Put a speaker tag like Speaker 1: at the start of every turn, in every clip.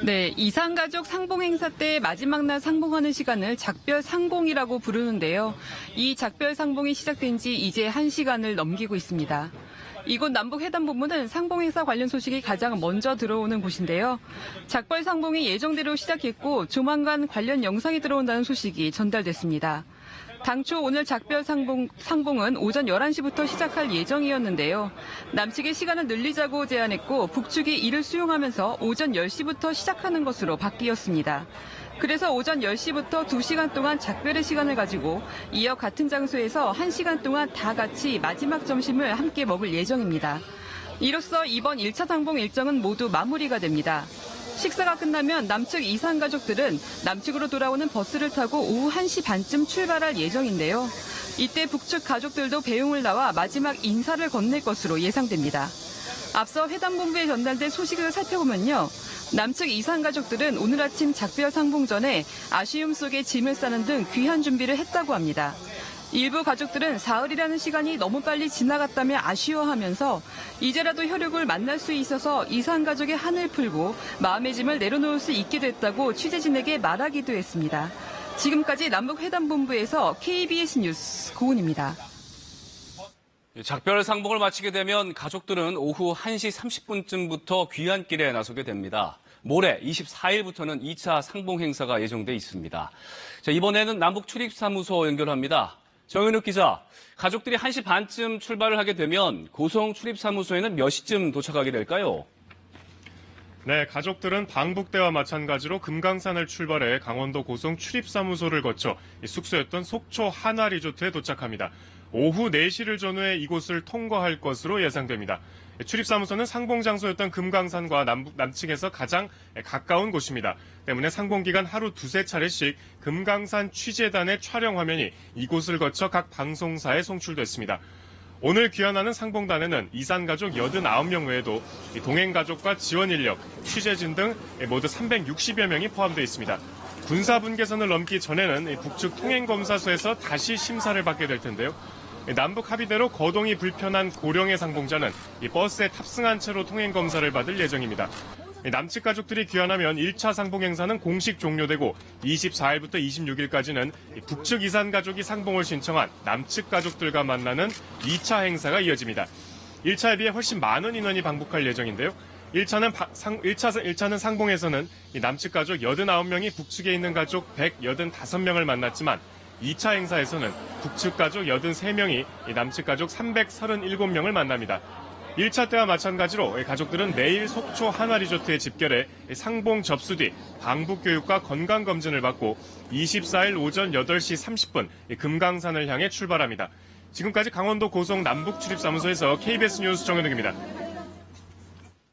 Speaker 1: 네, 이산가족 상봉 행사 때 마지막 날 상봉하는 시간을 작별 상봉이라고 부르는데요. 이 작별 상봉이 시작된 지 이제 1시간을 넘기고 있습니다. 이곳 남북회담본부는 상봉 행사 관련 소식이 가장 먼저 들어오는 곳인데요. 작별 상봉이 예정대로 시작했고 조만간 관련 영상이 들어온다는 소식이 전달됐습니다. 당초 오늘 작별 상봉은 오전 11시부터 시작할 예정이었는데요. 남측의 시간을 늘리자고 제안했고 북측이 이를 수용하면서 오전 10시부터 시작하는 것으로 바뀌었습니다. 그래서 오전 10시부터 2시간 동안 작별의 시간을 가지고 이어 같은 장소에서 1시간 동안 다 같이 마지막 점심을 함께 먹을 예정입니다. 이로써 이번 1차 상봉 일정은 모두 마무리가 됩니다. 식사가 끝나면 남측 이산 가족들은 남측으로 돌아오는 버스를 타고 오후 1시 반쯤 출발할 예정인데요. 이때 북측 가족들도 배웅을 나와 마지막 인사를 건넬 것으로 예상됩니다. 앞서 회담본부에 전달된 소식을 살펴보면요. 남측 이산 가족들은 오늘 아침 작별 상봉 전에 아쉬움 속에 짐을 싸는 등 귀한 준비를 했다고 합니다. 일부 가족들은 사흘이라는 시간이 너무 빨리 지나갔다며 아쉬워하면서 이제라도 혈육을 만날 수 있어서 이산 가족의 한을 풀고 마음의 짐을 내려놓을 수 있게 됐다고 취재진에게 말하기도 했습니다. 지금까지 남북회담본부에서 KBS 뉴스 고은입니다.
Speaker 2: 작별 상봉을 마치게 되면 가족들은 오후 1시 30분쯤부터 귀환길에 나서게 됩니다. 모레 24일부터는 2차 상봉 행사가 예정돼 있습니다. 자, 이번에는 남북 출입사무소 연결합니다. 정현욱 기자, 가족들이 1시 반쯤 출발을 하게 되면 고성 출입사무소에는 몇 시쯤 도착하게 될까요?
Speaker 3: 네, 가족들은 방북대와 마찬가지로 금강산을 출발해 강원도 고성 출입사무소를 거쳐 숙소였던 속초 한화리조트에 도착합니다. 오후 4시를 전후해 이곳을 통과할 것으로 예상됩니다. 출입사무소는 상봉 장소였던 금강산과 남측에서 가장 가까운 곳입니다. 때문에 상봉 기간 하루 2~3차례씩 금강산 취재단의 촬영 화면이 이곳을 거쳐 각 방송사에 송출됐습니다. 오늘 귀환하는 상봉단에는 이산가족 89명 외에도 동행가족과 지원인력, 취재진 등 모두 360여 명이 포함되어 있습니다. 군사분계선을 넘기 전에는 북측 통행검사소에서 다시 심사를 받게 될 텐데요. 남북 합의대로 거동이 불편한 고령의 상봉자는 버스에 탑승한 채로 통행검사를 받을 예정입니다. 남측 가족들이 귀환하면 1차 상봉 행사는 공식 종료되고 24일부터 26일까지는 북측 이산 가족이 상봉을 신청한 남측 가족들과 만나는 2차 행사가 이어집니다. 1차에 비해 훨씬 많은 인원이 방북할 예정인데요. 1차는 상봉에서는 남측 가족 89명이 북측에 있는 가족 185명을 만났지만 2차 행사에서는 북측 가족 83명이 남측 가족 337명을 만납니다. 1차 때와 마찬가지로 가족들은 내일 속초 한화리조트에 집결해 상봉 접수 뒤 방북교육과 건강검진을 받고 24일 오전 8시 30분 금강산을 향해 출발합니다. 지금까지 강원도 고성 남북출입사무소에서 KBS 뉴스 정현욱입니다.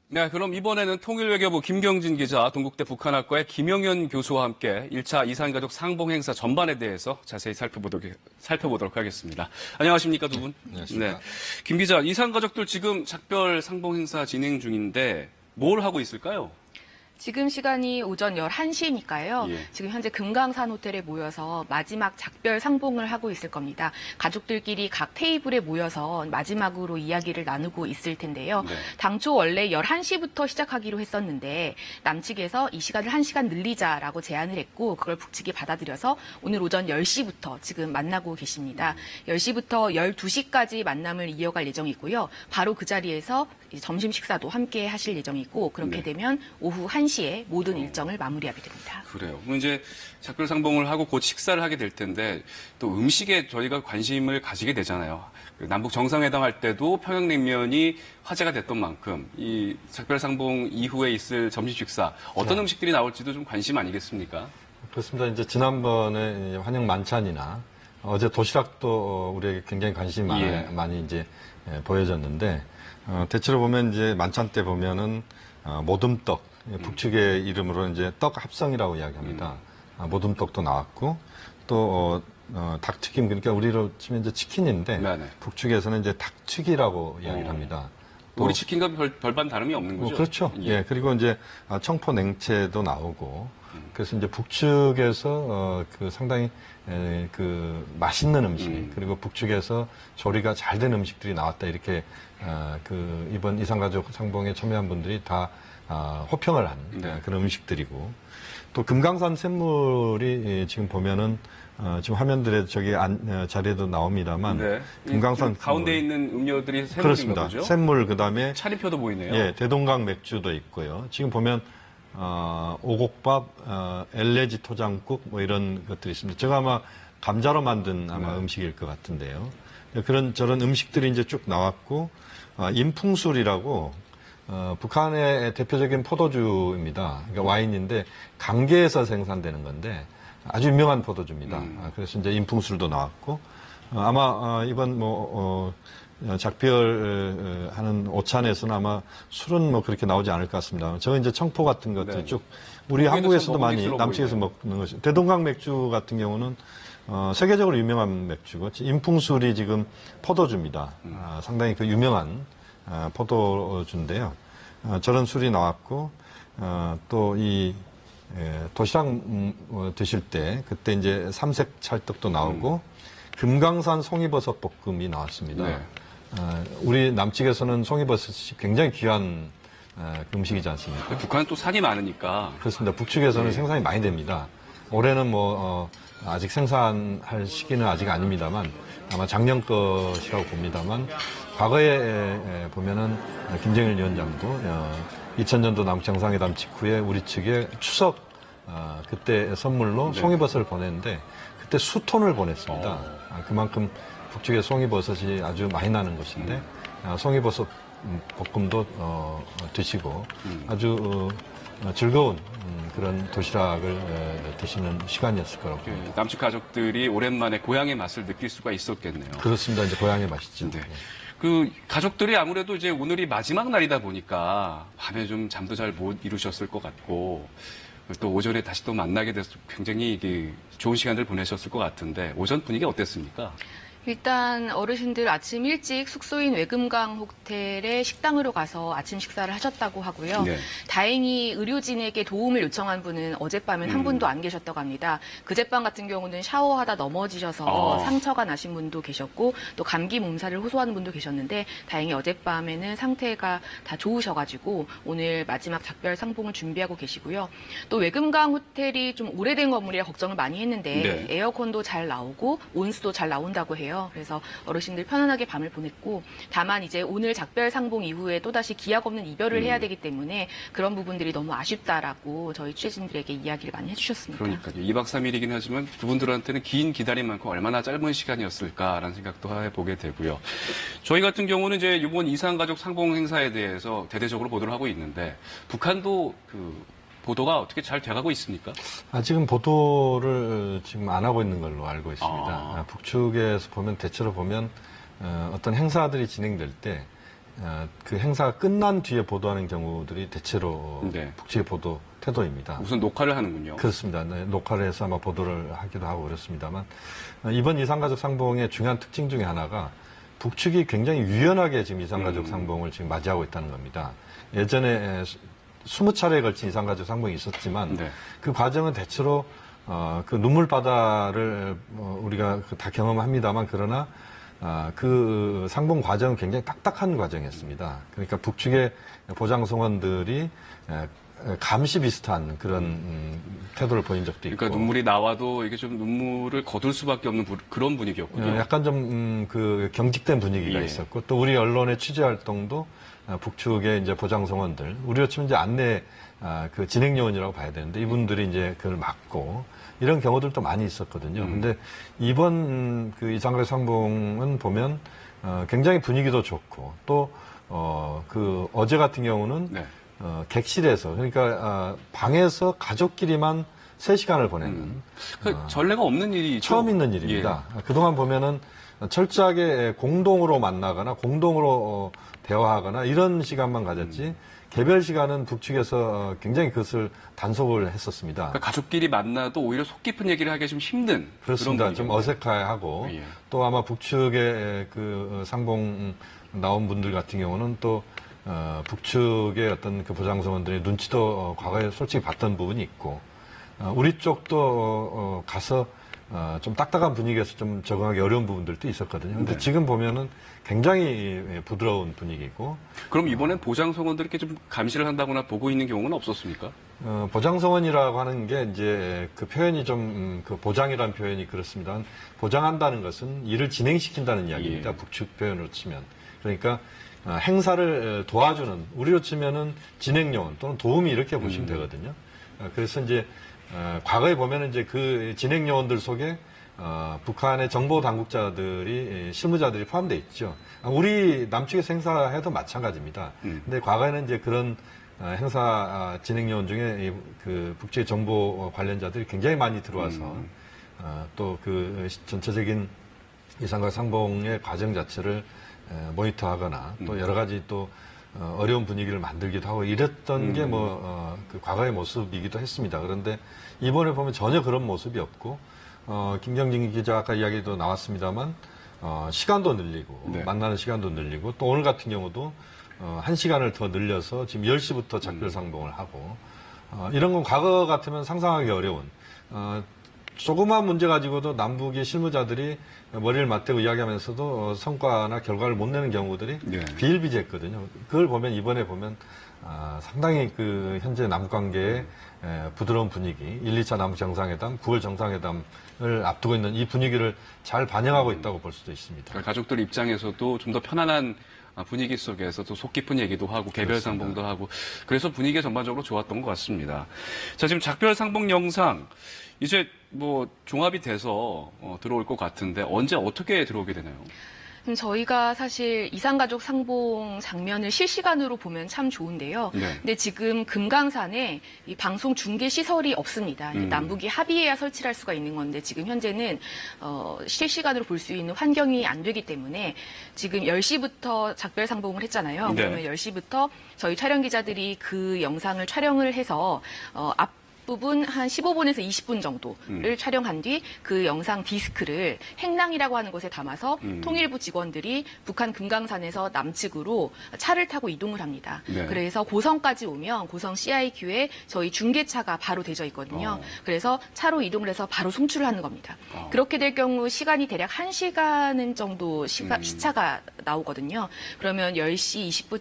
Speaker 2: 네, 그럼 이번에는 통일외교부 김경진 기자, 동국대 북한학과의 김영현 교수와 함께 1차 이산가족 상봉 행사 전반에 대해서 자세히 살펴보도록 하겠습니다. 안녕하십니까, 두 분?
Speaker 4: 안녕하십니까.
Speaker 2: 네. 김 기자, 이산가족들 지금 작별 상봉 행사 진행 중인데 뭘 하고 있을까요?
Speaker 5: 지금 시간이 오전 11시니까요.
Speaker 2: 예.
Speaker 5: 지금 현재 금강산 호텔에 모여서 마지막 작별 상봉을 하고 있을 겁니다. 가족들끼리 각 테이블에 모여서 마지막으로 이야기를 나누고 있을 텐데요.
Speaker 2: 네.
Speaker 5: 당초 원래 11시부터 시작하기로 했었는데 남측에서 이 시간을 1시간 늘리자라고 제안을 했고 그걸 북측이 받아들여서 오늘 오전 10시부터 지금 만나고 계십니다. 10시부터 12시까지 만남을 이어갈 예정이고요. 바로 그 자리에서 점심 식사도 함께 하실 예정이고 그렇게
Speaker 2: 네.
Speaker 5: 되면 오후 1시에 모든 일정을 마무리하게 됩니다.
Speaker 2: 그래요. 그럼 이제 작별 상봉을 하고 곧 식사를 하게 될 텐데 또 음식에 저희가 관심을 가지게 되잖아요. 남북 정상회담 할 때도 평양냉면이 화제가 됐던 만큼 이 작별 상봉 이후에 있을 점심 식사 어떤 음식들이 나올지도 좀 관심 아니겠습니까?
Speaker 4: 그렇습니다. 이제 지난번에 환영 만찬이나 어제 도시락도 우리에게 굉장히 관심이 많이 이제 보여졌는데 대체로 보면 이제 만찬 때 보면은 모듬떡, 북측의 이름으로 이제 떡 합성이라고 이야기합니다. 모듬떡도 나왔고 또 닭튀김, 그러니까 우리로 치면 이제 치킨인데
Speaker 2: 네네.
Speaker 4: 북측에서는 이제 닭튀기라고 이야기를 합니다.
Speaker 2: 우리 치킨과 별반 다름이 없는 거죠?
Speaker 4: 그렇죠. 예. 그리고 이제 청포 냉채도 나오고 그래서 이제 북측에서 그 상당히 그 맛있는 음식 그리고 북측에서 조리가 잘 된 음식들이 나왔다 이렇게 그 이번 이산가족 상봉에 참여한 분들이 다 호평을 한
Speaker 2: 네.
Speaker 4: 그런 음식들이고 또 금강산 샘물이 지금 보면은 지금 화면들에 저기 자리에도 나옵니다만
Speaker 2: 네.
Speaker 4: 금강산
Speaker 2: 가운데 있는 음료들이 샘물인가
Speaker 4: 그렇습니다.
Speaker 2: 보죠?
Speaker 4: 샘물 그다음에
Speaker 2: 차림표도 보이네요.
Speaker 4: 예, 대동강 맥주도 있고요. 지금 보면 오곡밥, 엘레지 토장국 뭐 이런 것들이 있습니다. 제가 아마 감자로 만든 아마 음식일 것 같은데요. 저런 음식들이 이제 쭉 나왔고 인풍술이라고 북한의 대표적인 포도주입니다. 그러니까 와인인데 강계에서 생산되는 건데 아주 유명한 포도주입니다. 그래서 이제 인풍술도 나왔고 아마 이번 작별 하는 오찬에서는 아마 술은 뭐 그렇게 나오지 않을 것 같습니다. 저 이제 청포 같은 것들
Speaker 2: 네.
Speaker 4: 쭉 우리
Speaker 2: 거기도
Speaker 4: 한국에서도
Speaker 2: 참
Speaker 4: 많이
Speaker 2: 먹음직스러워
Speaker 4: 남측에서
Speaker 2: 보이네요.
Speaker 4: 먹는 것이 대동강 맥주 같은 경우는 세계적으로 유명한 맥주고 인풍술이 지금 포도주입니다. 상당히 그 유명한 포도주인데요. 저런 술이 나왔고 또 이 도시락 드실 때 그때 이제 삼색 찰떡도 나오고 금강산 송이버섯 볶음이 나왔습니다.
Speaker 2: 네.
Speaker 4: 우리 남측에서는 송이버섯이 굉장히 귀한 음식이지 않습니까?
Speaker 2: 북한은 또 산이 많으니까.
Speaker 4: 그렇습니다. 북측에서는 생산이 많이 됩니다. 올해는 아직 생산할 시기는 아직 아닙니다만 아마 작년 것이라고 봅니다만 과거에 보면은 김정일 위원장도 2000년도 남북정상회담 직후에 우리 측에 추석 그때 선물로 송이버섯을 보냈는데 그때 수톤을 보냈습니다. 그만큼 북측에 송이버섯이 아주 많이 나는 것인데 송이버섯 볶음도 드시고 아주 즐거운 그런 도시락을 드시는 시간이었을 거라고 봅니다.
Speaker 2: 남측 가족들이 오랜만에 고향의 맛을 느낄 수가 있었겠네요.
Speaker 4: 그렇습니다. 이제 고향의 맛이죠.
Speaker 2: 네. 그 가족들이 아무래도 이제 오늘이 마지막 날이다 보니까 밤에 좀 잠도 잘 못 이루셨을 것 같고 또 오전에 다시 또 만나게 돼서 굉장히 좋은 시간을 보내셨을 것 같은데 오전 분위기 어땠습니까?
Speaker 5: 일단 어르신들 아침 일찍 숙소인 외금강 호텔에 식당으로 가서 아침 식사를 하셨다고 하고요.
Speaker 2: 네.
Speaker 5: 다행히 의료진에게 도움을 요청한 분은 어젯밤엔 한 분도 안 계셨다고 합니다. 그젯밤 같은 경우는 샤워하다 넘어지셔서 상처가 나신 분도 계셨고 또 감기 몸살을 호소하는 분도 계셨는데 다행히 어젯밤에는 상태가 다 좋으셔가지고 오늘 마지막 작별 상봉을 준비하고 계시고요. 또 외금강 호텔이 좀 오래된 건물이라 걱정을 많이 했는데
Speaker 2: 네.
Speaker 5: 에어컨도 잘 나오고 온수도 잘 나온다고 해요. 그래서 어르신들 편안하게 밤을 보냈고 다만 이제 오늘 작별 상봉 이후에 또다시 기약 없는 이별을 해야 되기 때문에 그런 부분들이 너무 아쉽다라고 저희 취재진들에게 이야기를 많이 해주셨습니다.
Speaker 2: 그러니까요. 2박 3일이긴 하지만 그분들한테는 긴 기다림 많고 얼마나 짧은 시간이었을까라는 생각도 해보게 되고요. 저희 같은 경우는 이제 이번 이산가족 상봉 행사에 대해서 대대적으로 보도를 하고 있는데 북한도 보도가 어떻게 잘 돼가고 있습니까?
Speaker 4: 지금 보도를 지금 안 하고 있는 걸로 알고 있습니다. 북측에서 보면 대체로 보면 어떤 행사들이 진행될 때 그 행사가 끝난 뒤에 보도하는 경우들이 대체로
Speaker 2: 네.
Speaker 4: 북측의 보도 태도입니다.
Speaker 2: 우선 녹화를 하는군요.
Speaker 4: 그렇습니다. 네, 녹화를 해서 아마 보도를 하기도 하고 그렇습니다만 이번 이산가족 상봉의 중요한 특징 중에 하나가 북측이 굉장히 유연하게 지금 이산가족 상봉을 지금 맞이하고 있다는 겁니다. 예전에 20차례에 걸친 이산가족 상봉이 있었지만
Speaker 2: 네.
Speaker 4: 그 과정은 대체로 그 눈물바다를 우리가 다 경험합니다만 그러나 그 상봉 과정은 굉장히 딱딱한 과정이었습니다. 그러니까 북측의 보장성원들이 감시 비슷한 그런 태도를 보인 적도 있고.
Speaker 2: 그러니까 눈물이 나와도 이게 좀 눈물을 거둘 수밖에 없는 그런 분위기였군요.
Speaker 4: 약간 좀 그 경직된 분위기가
Speaker 2: 예.
Speaker 4: 있었고 또 우리 언론의 취재 활동도 북측의 이제 보장성원들 우리로 치면 이제 안내 그 진행 요원이라고 봐야 되는데 이분들이 이제 그걸 막고 이런 경우들도 많이 있었거든요. 근데 이번 그 이산가족 상봉은 보면 굉장히 분위기도 좋고 또 그 어제 같은 경우는
Speaker 2: 네.
Speaker 4: 객실에서 그러니까 방에서 가족끼리만 3시간을 보내는
Speaker 2: 그 전례가 없는 일이죠.
Speaker 4: 처음 있는 일입니다. 그동안 보면은 철저하게 공동으로 만나거나 공동으로 대화하거나 이런 시간만 가졌지 개별 시간은 북측에서 굉장히 그것을 단속을 했었습니다.
Speaker 2: 그러니까 가족끼리 만나도 오히려 속 깊은 얘기를 하기 좀 힘든
Speaker 4: 그렇습니다.
Speaker 2: 그런
Speaker 4: 좀
Speaker 2: 분위기였네요.
Speaker 4: 어색해하고
Speaker 2: 예.
Speaker 4: 또 아마 북측의 그 상봉 나온 분들 같은 경우는 또 북측의 어떤 그 보장성원들의 눈치도 과거에 솔직히 봤던 부분이 있고 우리 쪽도 가서 좀 딱딱한 분위기에서 좀 적응하기 어려운 부분들도 있었거든요. 근데
Speaker 2: 네.
Speaker 4: 지금 보면은 굉장히 부드러운 분위기고,
Speaker 2: 그럼 이번엔 보장성원들이 이렇게 좀 감시를 한다거나 보고 있는 경우는 없었습니까?
Speaker 4: 보장성원이라고 하는 게 이제 그 표현이 좀, 그 보장이라는 표현이 그렇습니다. 보장한다는 것은 일을 진행시킨다는 이야기입니다.
Speaker 2: 예.
Speaker 4: 북측 표현으로 치면. 그러니까 행사를 도와주는, 우리로 치면은 진행요원 또는 도우미 이렇게 보시면 되거든요. 그래서 이제 과거에 보면은 이제 그 진행요원들 속에 북한의 정보 당국자들이 실무자들이 포함되어 있죠. 우리 남측에서 행사해도 마찬가지입니다. 근데 과거에는 이제 그런 행사 진행요원 중에 그 북측의 정보 관련자들이 굉장히 많이 들어와서 또 그 전체적인 이상과 상봉의 과정 자체를 모니터하거나 또 여러 가지 또 어려운 분위기를 만들기도 하고 이랬던 게 그 과거의 모습이기도 했습니다. 그런데 이번에 보면 전혀 그런 모습이 없고 김경진 기자 아까 이야기도 나왔습니다만 시간도 늘리고
Speaker 2: 네.
Speaker 4: 만나는 시간도 늘리고 또 오늘 같은 경우도 1시간을 더 늘려서 지금 10시부터 작별 상봉을 하고 이런 건 과거 같으면 상상하기 어려운 조그마한 문제 가지고도 남북의 실무자들이 머리를 맞대고 이야기하면서도 성과나 결과를 못 내는 경우들이
Speaker 2: 네.
Speaker 4: 비일비재했거든요. 그걸 보면 이번에 보면 상당히 그 현재 남북 관계의 부드러운 분위기, 1, 2차 남북 정상회담, 9월 정상회담을 앞두고 있는 이 분위기를 잘 반영하고 있다고 볼 수도 있습니다.
Speaker 2: 그러니까 가족들 입장에서도 좀 더 편안한 분위기 속에서 또 속 깊은 얘기도 하고 개별 상봉도 하고 그래서 분위기가 전반적으로 좋았던 것 같습니다. 자, 지금 작별 상봉 영상 이제 뭐 종합이 돼서 들어올 것 같은데 언제 어떻게 들어오게 되나요?
Speaker 5: 저희가 사실 이산가족 상봉 장면을 실시간으로 보면 참 좋은데요.
Speaker 2: 네.
Speaker 5: 근데 지금 금강산에 이 방송 중계 시설이 없습니다. 남북이 합의해야 설치를 할 수가 있는 건데 지금 현재는 실시간으로 볼 수 있는 환경이 안 되기 때문에 지금 10시부터 작별 상봉을 했잖아요.
Speaker 2: 네.
Speaker 5: 그러면 10시부터 저희 촬영 기자들이 그 영상을 촬영을 해서 앞부분 한 15분에서 20분 정도를 촬영한 뒤 그 영상 디스크를 행랑이라고 하는 곳에 담아서 통일부 직원들이 북한 금강산에서 남측으로 차를 타고 이동을 합니다.
Speaker 2: 네.
Speaker 5: 그래서 고성까지 오면 고성 CIQ에 저희 중계차가 바로 대져 있거든요. 그래서 차로 이동을 해서 바로 송출을 하는 겁니다. 그렇게 될 경우 시간이 대략 1시간 정도 시차가 나오거든요. 그러면 10시 20분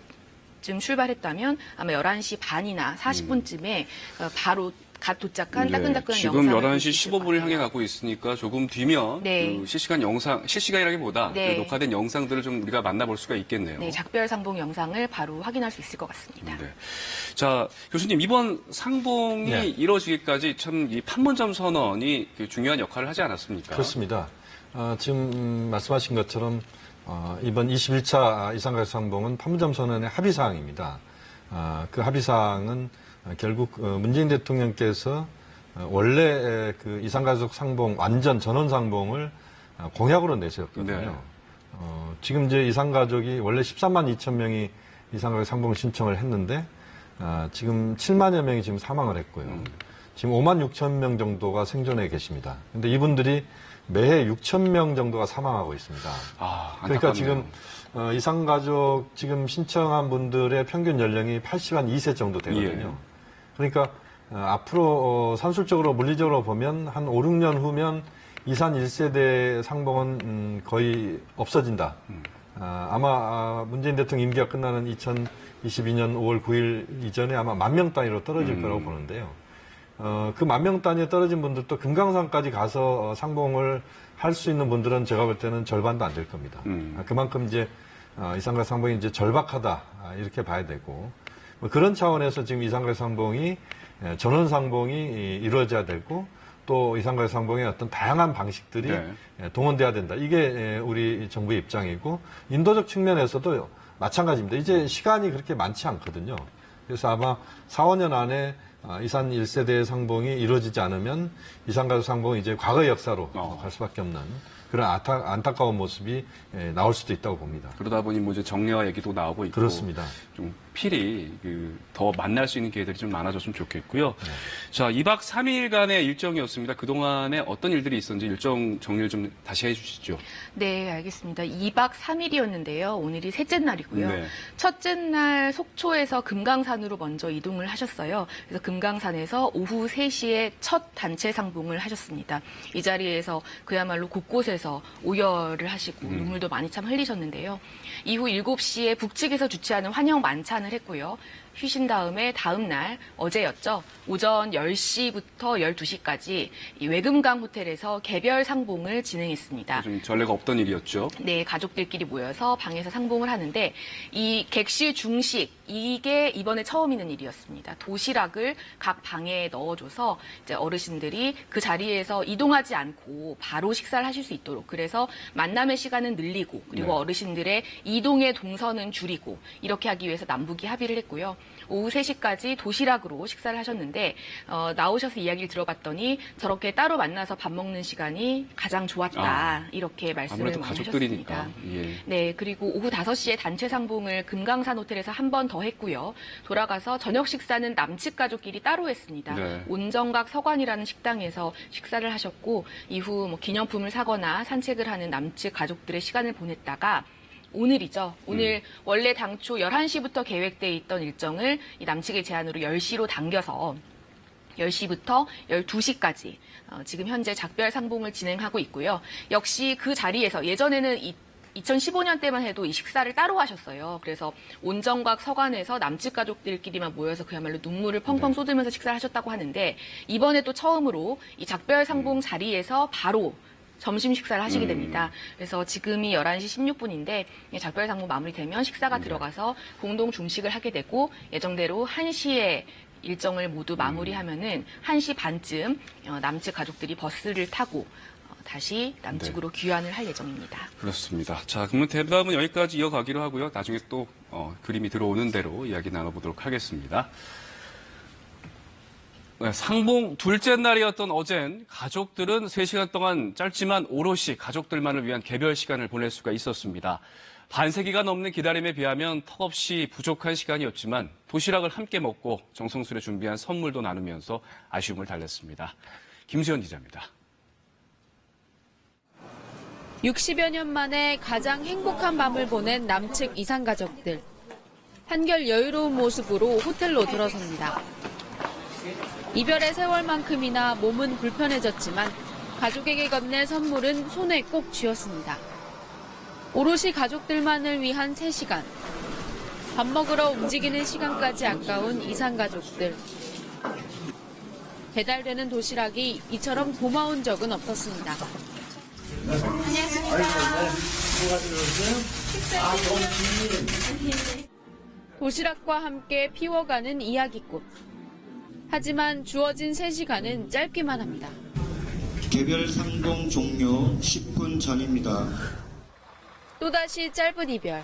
Speaker 5: 쯤 출발했다면 아마 11시 반이나 40분쯤에 바로 갓 도착한 따끈따끈한
Speaker 2: 지금
Speaker 5: 영상을
Speaker 2: 11시
Speaker 5: 볼수 있을 것
Speaker 2: 15분을 향해
Speaker 5: 같아요.
Speaker 2: 가고 있으니까 조금 뒤면
Speaker 5: 네.
Speaker 2: 그 실시간 영상, 실시간이라기보다
Speaker 5: 네.
Speaker 2: 그 녹화된 영상들을 좀 우리가 만나볼 수가 있겠네요.
Speaker 5: 네, 작별 상봉 영상을 바로 확인할 수 있을 것 같습니다.
Speaker 2: 네. 자, 교수님, 이번 상봉이
Speaker 4: 네.
Speaker 2: 이루어지기까지 참 이 판문점 선언이 그 중요한 역할을 하지 않았습니까?
Speaker 4: 그렇습니다. 지금 말씀하신 것처럼 이번 21차 이산가족 상봉은 판문점 선언의 합의사항입니다. 그 합의사항은 결국 문재인 대통령께서 원래 그 이산가족 상봉 완전 전원 상봉을 공약으로 내셨거든요.
Speaker 2: 네.
Speaker 4: 지금 이제 이산가족이 원래 13만 2천 명이 이산가족 상봉 신청을 했는데 지금 7만여 명이 지금 사망을 했고요. 지금 5만 6천 명 정도가 생존해 계십니다. 근데 이분들이 매해 6천 명 정도가 사망하고 있습니다. 그러니까
Speaker 2: 안타깝네요.
Speaker 4: 지금 이산가족 지금 신청한 분들의 평균 연령이 80한 2세 정도 되거든요. 그러니까 앞으로 산술적으로 물리적으로 보면 한 5, 6년 후면 이산 1세대 상봉은 거의 없어진다. 아마 문재인 대통령 임기가 끝나는 2022년 5월 9일 이전에 아마 10,000명 단위로 떨어질 거라고 보는데요. 그 10,000명 단위에 떨어진 분들도 금강산까지 가서 상봉을 할 수 있는 분들은 제가 볼 때는 절반도 안 될 겁니다. 그만큼 이제 이산가족 상봉이 이제 절박하다 이렇게 봐야 되고 뭐 그런 차원에서 지금 이산가족 상봉이 전원 상봉이 이루어져야 되고 또 이산가족 상봉의 어떤 다양한 방식들이
Speaker 2: 네.
Speaker 4: 동원돼야 된다. 이게 우리 정부의 입장이고 인도적 측면에서도 마찬가지입니다. 이제 시간이 그렇게 많지 않거든요. 그래서 아마 4, 5년 안에 이산 1세대 상봉이 이루어지지 않으면 이산가족 상봉이 이제 과거의 역사로 갈 수밖에 없는 그런 안타까운 모습이 나올 수도 있다고 봅니다.
Speaker 2: 그러다 보니 뭐 이제 정례화 얘기도 나오고 있고
Speaker 4: 그렇습니다.
Speaker 2: 좀 필히 더 만날 수 있는 기회들이 좀 많아졌으면 좋겠고요. 자, 2박 3일간의 일정이었습니다. 그동안에 어떤 일들이 있었는지 일정 정리를 좀 다시 해주시죠.
Speaker 5: 네, 알겠습니다. 2박 3일이었는데요. 오늘이 셋째 날이고요.
Speaker 2: 네.
Speaker 5: 첫째 날 속초에서 금강산으로 먼저 이동을 하셨어요. 그래서 금강산에서 오후 3시에 첫 단체 상봉을 하셨습니다. 이 자리에서 그야말로 곳곳에서 오열을 하시고 눈물도 많이 참 흘리셨는데요. 이후 7시에 북측에서 주최하는 환영 만찬을 했고요. 쉬신 다음에 다음 날 어제였죠. 오전 10시부터 12시까지 이 외금강 호텔에서 개별 상봉을 진행했습니다.
Speaker 2: 좀 전례가 없던 일이었죠.
Speaker 5: 네, 가족들끼리 모여서 방에서 상봉을 하는데 이 객실 중식 이게 이번에 처음 있는 일이었습니다. 도시락을 각 방에 넣어줘서 이제 어르신들이 그 자리에서 이동하지 않고 바로 식사를 하실 수 있도록 그래서 만남의 시간은 늘리고 그리고
Speaker 2: 네.
Speaker 5: 어르신들의 이동의 동선은 줄이고 이렇게 하기 위해서 남북이 합의를 했고요. 오후 3시까지 도시락으로 식사를 하셨는데 나오셔서 이야기를 들어봤더니 저렇게 따로 만나서 밥 먹는 시간이 가장 좋았다 이렇게 말씀을
Speaker 2: 아무래도
Speaker 5: 많이
Speaker 2: 가족들이니까.
Speaker 5: 하셨습니다.
Speaker 2: 예.
Speaker 5: 네, 그리고 오후 5시에 단체 상봉을 금강산 호텔에서 한 번 더 했고요. 돌아가서 저녁 식사는 남측 가족끼리 따로 했습니다.
Speaker 2: 네.
Speaker 5: 온정각 서관이라는 식당에서 식사를 하셨고 이후 뭐 기념품을 사거나 산책을 하는 남측 가족들의 시간을 보냈다가 오늘이죠. 오늘 원래 당초 11시부터 계획돼 있던 일정을 이 남측의 제안으로 10시로 당겨서 10시부터 12시까지 지금 현재 작별 상봉을 진행하고 있고요. 역시 그 자리에서 예전에는 2015년 때만 해도 이 식사를 따로 하셨어요. 그래서 온정각 서관에서 남측 가족들끼리만 모여서 그야말로 눈물을 펑펑 쏟으면서 식사를 하셨다고 하는데 이번에 또 처음으로 이 작별 상봉 자리에서 바로 점심 식사를 하시게 됩니다. 그래서 지금이 11시 16분인데 작별 상봉 마무리되면 식사가 들어가서 공동 중식을 하게 되고 예정대로 1시에 일정을 모두 마무리하면은 1시 반쯤 남측 가족들이 버스를 타고 다시 남측으로 귀환을 할 예정입니다.
Speaker 2: 그렇습니다. 자, 그러면 대담은 여기까지 이어가기로 하고요. 나중에 또 그림이 들어오는 대로 이야기 나눠보도록 하겠습니다. 네, 상봉 둘째 날이었던 어젠 가족들은 3시간 동안 짧지만 오롯이 가족들만을 위한 개별 시간을 보낼 수가 있었습니다. 반세기가 넘는 기다림에 비하면 턱없이 부족한 시간이었지만 도시락을 함께 먹고 정성스레 준비한 선물도 나누면서 아쉬움을 달랬습니다. 김수현 기자입니다.
Speaker 6: 60여 년 만에 가장 행복한 밤을 보낸 남측 이산 가족들. 한결 여유로운 모습으로 호텔로 들어섭니다. 이별의 세월만큼이나 몸은 불편해졌지만 가족에게 건넬 선물은 손에 꼭 쥐었습니다. 오롯이 가족들만을 위한 3시간. 밥 먹으러 움직이는 시간까지 아까운 이산 가족들. 배달되는 도시락이 이처럼 고마운 적은 없었습니다. 도시락과 함께 피워가는 이야기꽃. 하지만 주어진 3시간은 짧기만 합니다.
Speaker 7: 개별 상봉 종료 10분 전입니다.
Speaker 6: 또다시 짧은 이별.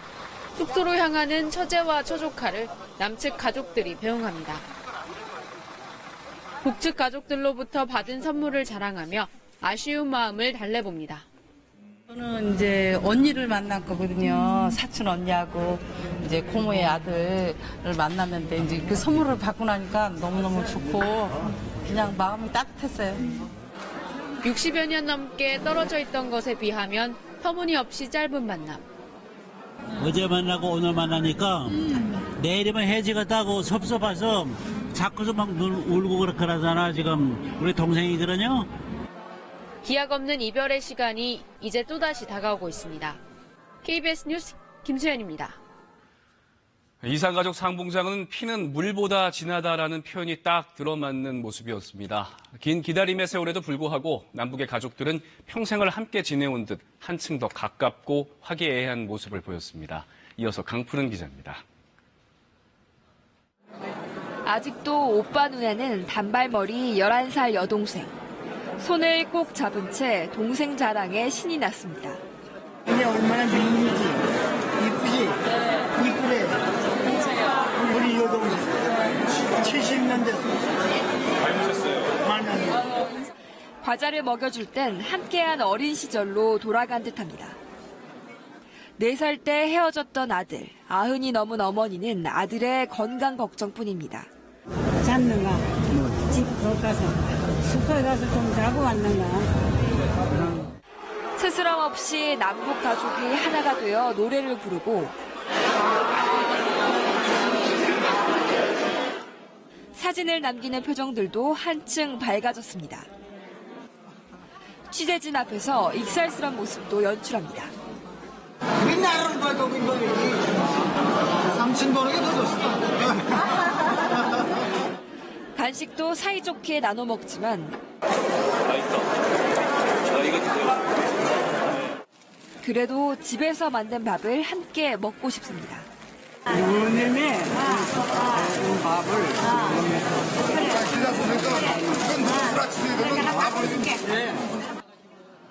Speaker 6: 숙소로 향하는 처제와 처조카를 남측 가족들이 배웅합니다. 북측 가족들로부터 받은 선물을 자랑하며 아쉬운 마음을 달래봅니다.
Speaker 8: 저는 이제 언니를 만났거든요. 사촌 언니하고 이제 고모의 아들을 만났는데 이제 그 선물을 받고 나니까 너무너무 좋고 그냥 마음이 따뜻했어요.
Speaker 6: 60여 년 넘게 떨어져 있던 것에 비하면 터무니없이 짧은 만남.
Speaker 9: 어제 만나고 오늘 만나니까 내일이면 해지가 따고 섭섭해서 자꾸서 막 울고 그러잖아. 지금 우리 동생이거든요.
Speaker 6: 기약 없는 이별의 시간이 이제 또다시 다가오고 있습니다. KBS 뉴스 김수현입니다.
Speaker 2: 이산가족 상봉장은 피는 물보다 진하다라는 표현이 딱 들어맞는 모습이었습니다. 긴 기다림의 세월에도 불구하고 남북의 가족들은 평생을 함께 지내온 듯 한층 더 가깝고 화기애애한 모습을 보였습니다. 이어서 강푸른 기자입니다.
Speaker 10: 아직도 오빠 눈에는 단발머리 11살 여동생. 손을 꼭 잡은 채 동생 자랑에 신이 났습니다.
Speaker 11: 이게 얼마나 미인이지? 이쁘지? 이쁘래. 우리 여동생 70년대 만났네.
Speaker 10: 과자를 먹여줄 땐 함께한 어린 시절로 돌아간 듯합니다. 4살 때 헤어졌던 아들, 90이 넘은 어머니는 아들의 건강 걱정뿐입니다.
Speaker 11: 잡는가? 집
Speaker 8: 못 가서 숙소에 가서 좀 자고 왔는가.
Speaker 10: 스스럼 없이 남북 가족이 하나가 되어 노래를 부르고 사진을 남기는 표정들도 한층 밝아졌습니다. 취재진 앞에서 익살스런 모습도 연출합니다.
Speaker 11: 우리나라를 봐도 이거지. 삼촌 보는 게 더 좋습니다.
Speaker 10: 간식도 사이좋게 나눠 먹지만 그래도 집에서 만든 밥을 함께 먹고 싶습니다.
Speaker 11: 누님이 밥을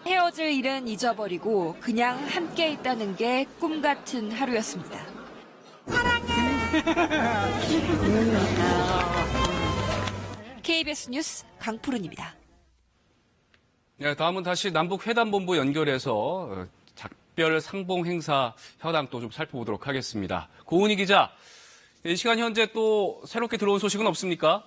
Speaker 10: 헤어질 일은 잊어버리고 그냥 함께 있다는 게 꿈 같은 하루였습니다. KBS 뉴스 강푸른입니다.
Speaker 2: 네, 다음은 다시 남북회담본부 연결해서 작별 상봉 행사 현황 또 좀 살펴보도록 하겠습니다. 고은희 기자, 이 시간 현재 또 새롭게 들어온 소식은 없습니까?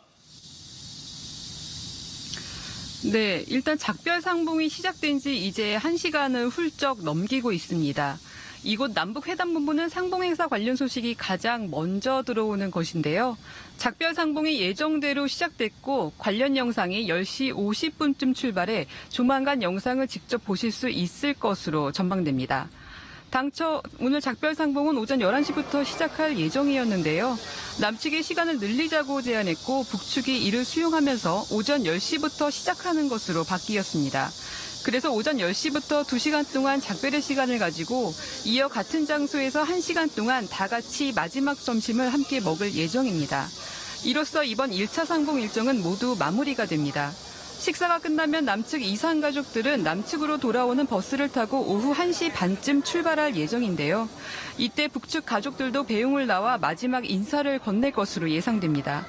Speaker 1: 네, 일단 작별 상봉이 시작된 지 이제 1시간을 훌쩍 넘기고 있습니다. 이곳 남북회담본부는 상봉행사 관련 소식이 가장 먼저 들어오는 것인데요. 작별 상봉이 예정대로 시작됐고 관련 영상이 10시 50분쯤 출발해 조만간 영상을 직접 보실 수 있을 것으로 전망됩니다. 당초 오늘 작별 상봉은 오전 11시부터 시작할 예정이었는데요. 남측의 시간을 늘리자고 제안했고 북측이 이를 수용하면서 오전 10시부터 시작하는 것으로 바뀌었습니다. 그래서 오전 10시부터 2시간 동안 작별의 시간을 가지고 이어 같은 장소에서 1시간 동안 다 같이 마지막 점심을 함께 먹을 예정입니다. 이로써 이번 1차 상봉 일정은 모두 마무리가 됩니다. 식사가 끝나면 남측 이산 가족들은 남측으로 돌아오는 버스를 타고 오후 1시 반쯤 출발할 예정인데요. 이때 북측 가족들도 배웅을 나와 마지막 인사를 건넬 것으로 예상됩니다.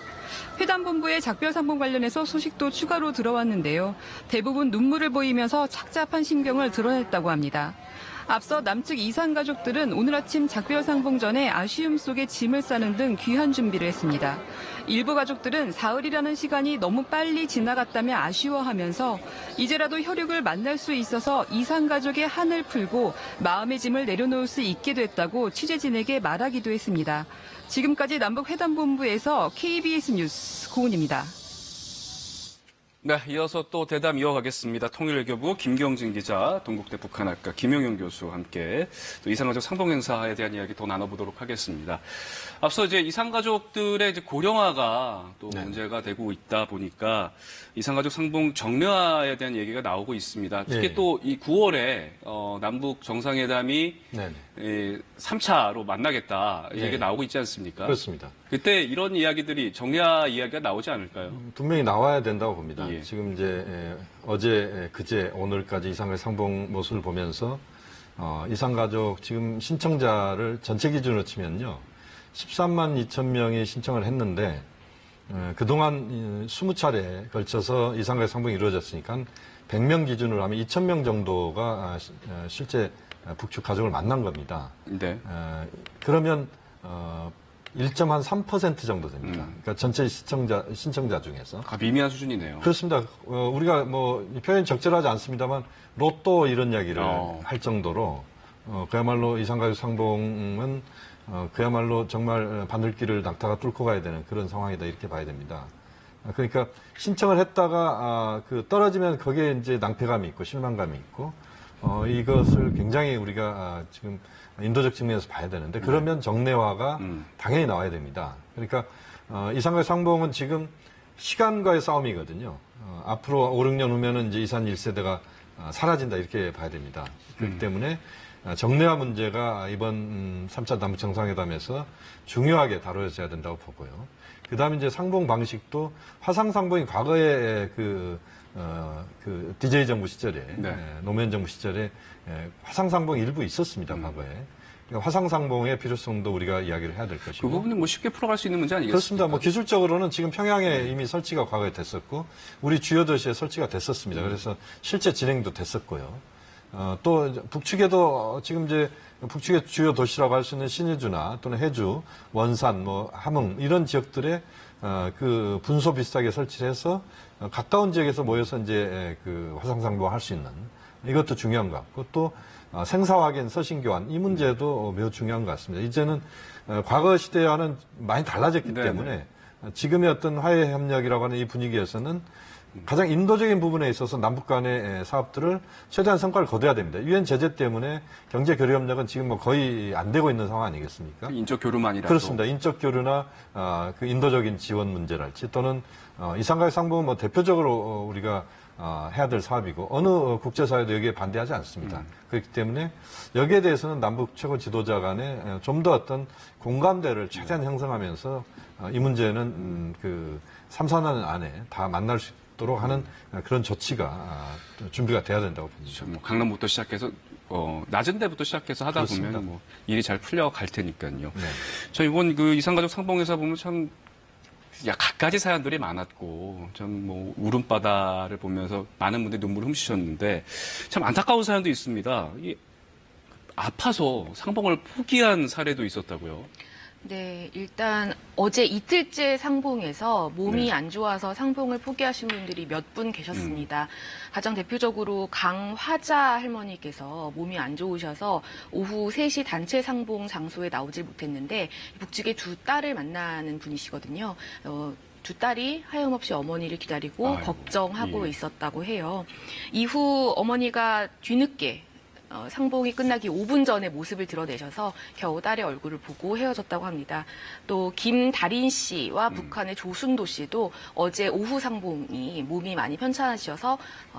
Speaker 1: 회담본부의 작별 상봉 관련해서 소식도 추가로 들어왔는데요. 대부분 눈물을 보이면서 착잡한 심경을 드러냈다고 합니다. 앞서 남측 이산 가족들은 오늘 아침 작별 상봉 전에 아쉬움 속에 짐을 싸는 등 귀한 준비를 했습니다. 일부 가족들은 사흘이라는 시간이 너무 빨리 지나갔다며 아쉬워하면서 이제라도 혈육을 만날 수 있어서 이산 가족의 한을 풀고 마음의 짐을 내려놓을 수 있게 됐다고 취재진에게 말하기도 했습니다. 지금까지 남북회담본부에서 KBS 뉴스 고은입니다.
Speaker 2: 네, 이어서 또 대담 이어가겠습니다. 통일외교부 김경진 기자, 동국대 북한학과 김용현 교수와 함께 또 이산가족 상봉행사에 대한 이야기 더 나눠보도록 하겠습니다. 앞서 이제 이산가족들의 이제 고령화가 또 문제가 되고 있다 보니까 이산가족 상봉 정례화에 대한 얘기가 나오고 있습니다. 특히 또 이 9월에 남북 정상회담이 3차로 만나겠다 얘기가 나오고 있지 않습니까?
Speaker 4: 그렇습니다.
Speaker 2: 그때 이런 이야기들이 정례화 이야기가 나오지 않을까요?
Speaker 4: 분명히 나와야 된다고 봅니다. 지금 이제 어제, 그제, 오늘까지 이산가족 상봉 모습을 보면서 이산가족 지금 신청자를 전체 기준으로 치면요. 13만 2천 명이 신청을 했는데 그동안 20차례에 걸쳐서 이산가족 상봉이 이루어졌으니까 100명 기준으로 하면 2천 명 정도가 실제 북측 가족을 만난 겁니다.
Speaker 2: 네.
Speaker 4: 그러면 1.3% 정도 됩니다. 그러니까 전체 신청자 중에서.
Speaker 2: 미미한 수준이네요.
Speaker 4: 그렇습니다. 우리가 뭐 표현 적절하지 않습니다만 로또 이런 이야기를 할 정도로 그야말로 이산가족 상봉은 그야말로 정말 바늘길을 낙타가 뚫고 가야 되는 그런 상황이다 이렇게 봐야 됩니다. 그러니까 신청을 했다가 떨어지면 거기에 이제 낭패감이 있고 실망감이 있고 이것을 굉장히 우리가 지금 인도적 측면에서 봐야 되는데 그러면 정례화가 당연히 나와야 됩니다. 그러니까 이산가족 상봉은 지금 시간과의 싸움이거든요. 앞으로 5, 6년 후면은 이제 이산 1세대가 사라진다 이렇게 봐야 됩니다. 그렇기 때문에 정례화 문제가 이번 3차 남북 정상회담에서 중요하게 다뤄져야 된다고 보고요. 그 다음에 이제 상봉 방식도 화상 상봉이 과거에 DJ 정부 시절에, 노무현 정부 시절에 화상 상봉이 일부 있었습니다, 과거에. 그러니까 화상 상봉의 필요성도 우리가 이야기를 해야 될 것이고.
Speaker 2: 그 부분은 뭐 쉽게 풀어갈 수 있는 문제 아니겠습니까?
Speaker 4: 그렇습니다. 뭐 기술적으로는 지금 평양에 이미 설치가 과거에 됐었고, 우리 주요 도시에 설치가 됐었습니다. 그래서 실제 진행도 됐었고요. 또 북측에도 지금 이제 북측의 주요 도시라고 할 수 있는 신의주나 또는 해주, 원산, 뭐 함흥 이런 지역들에 그 분소 비슷하게 설치를 해서 가까운 지역에서 모여서 이제 그 화상상봉할 수 있는 이것도 중요한 것 같고 또 생사 확인, 서신 교환 이 문제도 매우 중요한 것 같습니다. 이제는 과거 시대와는 많이 달라졌기
Speaker 2: 네네.
Speaker 4: 때문에 지금의 어떤 화해 협력이라고 하는 이 분위기에서는 가장 인도적인 부분에 있어서 남북 간의 사업들을 최대한 성과를 거둬야 됩니다. 유엔 제재 때문에 경제 교류 협력은 지금 뭐 거의 안 되고 있는 상황 아니겠습니까?
Speaker 2: 인적 교류만이라도.
Speaker 4: 그렇습니다. 인적 교류나 그 인도적인 지원 문제랄지 또는 이산가족 상봉은 뭐 대표적으로 우리가 해야 될 사업이고 어느 국제사회도 여기에 반대하지 않습니다. 그렇기 때문에 여기에 대해서는 남북 최고 지도자 간에 좀 더 어떤 공감대를 최대한 형성하면서 이 문제는 그 3, 4년 안에 다 만날 수 있도록 하는 그런 조치가 준비가 돼야 된다고 봅니다.
Speaker 2: 뭐 강남부터 시작해서 낮은 데부터 시작해서 하다
Speaker 4: 그렇습니다.
Speaker 2: 보면 뭐 일이 잘 풀려갈 테니까요.
Speaker 4: 네.
Speaker 2: 저 이번 그 이산가족 상봉회사 보면 참 갖가지 사연들이 많았고 좀 뭐 울음바다를 보면서 많은 분들이 눈물을 훔치셨는데 참 안타까운 사연도 있습니다. 아파서 상봉을 포기한 사례도 있었다고요.
Speaker 5: 네, 일단 어제 이틀째 상봉에서 몸이
Speaker 2: 네.
Speaker 5: 안 좋아서 상봉을 포기하신 분들이 몇 분 계셨습니다. 가장 대표적으로 강화자 할머니께서 몸이 안 좋으셔서 오후 3시 단체 상봉 장소에 나오질 못했는데 북측의 두 딸을 만나는 분이시거든요. 두 딸이 하염없이 어머니를 기다리고
Speaker 2: 아이고,
Speaker 5: 걱정하고
Speaker 2: 예.
Speaker 5: 있었다고 해요. 이후 어머니가 뒤늦게 상봉이 끝나기 5분 전에 모습을 드러내셔서 겨우 딸의 얼굴을 보고 헤어졌다고 합니다. 또 김다린 씨와 북한의 조순도 씨도 어제 오후 상봉이 몸이 많이 편찮으셔서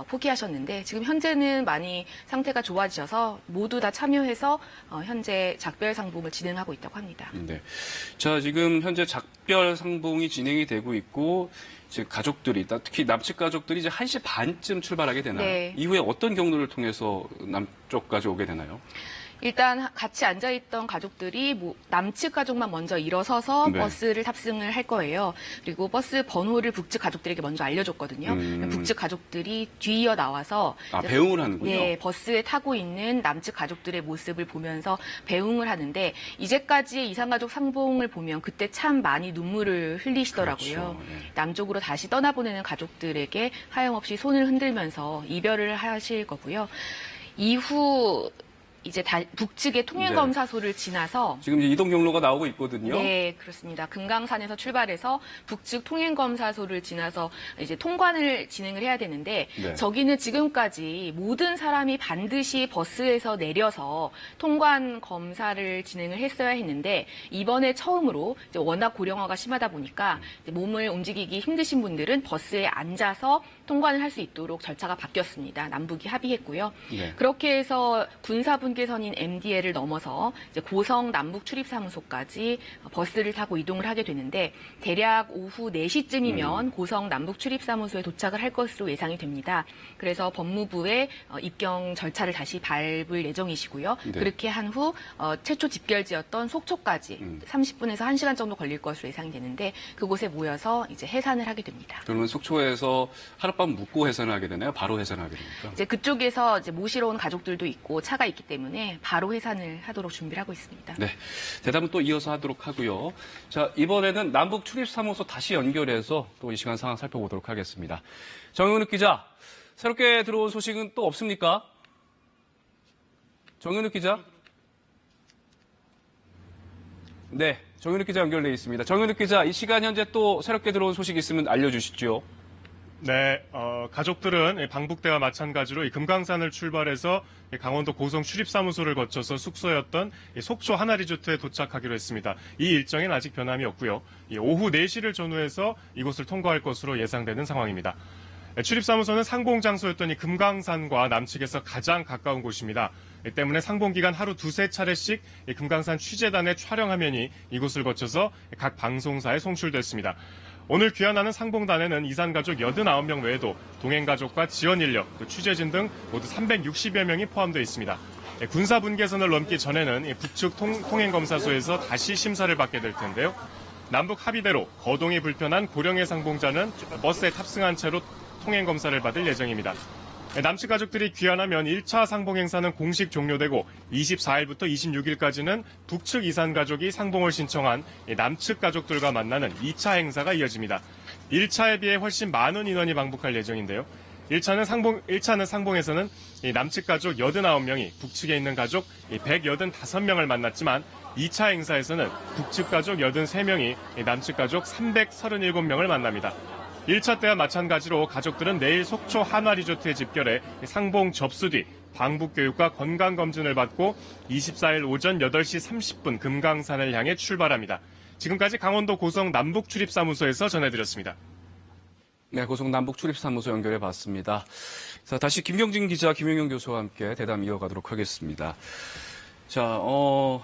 Speaker 5: 포기하셨는데 지금 현재는 많이 상태가 좋아지셔서 모두 다 참여해서 현재 작별 상봉을 진행하고 있다고 합니다.
Speaker 2: 네. 자, 지금 현재 작별 상봉이 진행이 되고 있고 이제 가족들이 특히 남측 가족들이 이제 1시 반쯤 출발하게 되나요?
Speaker 5: 네.
Speaker 2: 이후에 어떤 경로를 통해서 남쪽까지 오게 되나요?
Speaker 5: 일단 같이 앉아있던 가족들이 남측 가족만 먼저 일어서서
Speaker 2: 네.
Speaker 5: 버스를 탑승을 할 거예요. 그리고 버스 번호를 북측 가족들에게 먼저 알려줬거든요. 북측 가족들이 뒤이어 나와서 이제
Speaker 2: 배웅을 하는군요.
Speaker 5: 네, 버스에 타고 있는 남측 가족들의 모습을 보면서 배웅을 하는데 이제까지 이산가족 상봉을 보면 그때 참 많이 눈물을 흘리시더라고요.
Speaker 2: 그렇죠. 네.
Speaker 5: 남쪽으로 다시 떠나보내는 가족들에게 하염없이 손을 흔들면서 이별을 하실 거고요. 이후 이제 북측의 통행검사소를 지나서
Speaker 2: 지금 이제 이동 경로가 나오고 있거든요.
Speaker 5: 네, 그렇습니다. 금강산에서 출발해서 북측 통행검사소를 지나서 이제 통관을 진행을 해야 되는데
Speaker 2: 네.
Speaker 5: 저기는 지금까지 모든 사람이 반드시 버스에서 내려서 통관 검사를 진행을 했어야 했는데 이번에 처음으로 이제 워낙 고령화가 심하다 보니까 이제 몸을 움직이기 힘드신 분들은 버스에 앉아서 통관을 할 수 있도록 절차가 바뀌었습니다. 남북이 합의했고요.
Speaker 2: 네.
Speaker 5: 그렇게 해서 군사분계선인 MDL을 넘어서 이제 고성 남북 출입사무소까지 버스를 타고 이동을 하게 되는데 대략 오후 4시쯤이면 고성 남북 출입사무소에 도착을 할 것으로 예상이 됩니다. 그래서 법무부의 입경 절차를 다시 밟을 예정이시고요.
Speaker 2: 네.
Speaker 5: 그렇게 한 후 최초 집결지였던 속초까지 30분에서 1시간 정도 걸릴 것으로 예상이 되는데 그곳에 모여서 이제 해산을 하게 됩니다.
Speaker 2: 그러면 속초에서 하룻밤 묵고 해산을 하게 되나요? 바로 해산을 하게 됩니까?
Speaker 5: 이제 그쪽에서 이제 모시러 온 가족들도 있고 차가 있기 때문에 바로 해산을 하도록 준비를 하고 있습니다.
Speaker 2: 네. 대답은 또 이어서 하도록 하고요. 자, 이번에는 남북 출입사무소 다시 연결해서 또 이 시간 상황 살펴보도록 하겠습니다. 정현욱 기자, 새롭게 들어온 소식은 또 없습니까? 정현욱 기자? 네, 정현욱 기자 연결돼 있습니다. 정현욱 기자, 이 시간 현재 또 새롭게 들어온 소식 있으면 알려주시죠.
Speaker 3: 네, 가족들은 방북대와 마찬가지로 이 금강산을 출발해서 강원도 고성 출입사무소를 거쳐서 숙소였던 속초 하나리조트에 도착하기로 했습니다. 이 일정에는 아직 변함이 없고요. 오후 4시를 전후해서 이곳을 통과할 것으로 예상되는 상황입니다. 출입사무소는 상봉장소였던 이 금강산과 남측에서 가장 가까운 곳입니다. 때문에 상봉기간 하루 2~3차례씩 금강산 취재단의 촬영 화면이 이곳을 거쳐서 각 방송사에 송출됐습니다. 오늘 귀환하는 상봉단에는 이산가족 89명 외에도 동행가족과 지원인력, 취재진 등 모두 360여 명이 포함되어 있습니다. 군사분계선을 넘기 전에는 북측 통행검사소에서 다시 심사를 받게 될 텐데요. 남북 합의대로 거동이 불편한 고령의 상봉자는 버스에 탑승한 채로 통행검사를 받을 예정입니다. 남측 가족들이 귀환하면 1차 상봉 행사는 공식 종료되고 24일부터 26일까지는 북측 이산 가족이 상봉을 신청한 남측 가족들과 만나는 2차 행사가 이어집니다. 1차에 비해 훨씬 많은 인원이 방북할 예정인데요. 1차는 상봉에서는 남측 가족 89명이 북측에 있는 가족 185명을 만났지만 2차 행사에서는 북측 가족 83명이 남측 가족 337명을 만납니다. 1차 때와 마찬가지로 가족들은 내일 속초 한화리조트에 집결해 상봉 접수 뒤 방북교육과 건강검진을 받고 24일 오전 8시 30분 금강산을 향해 출발합니다. 지금까지 강원도 고성 남북출입사무소에서 전해드렸습니다.
Speaker 2: 네, 고성 남북출입사무소 연결해 봤습니다. 자, 다시 김경진 기자, 김용영 교수와 함께 대담 이어가도록 하겠습니다. 자,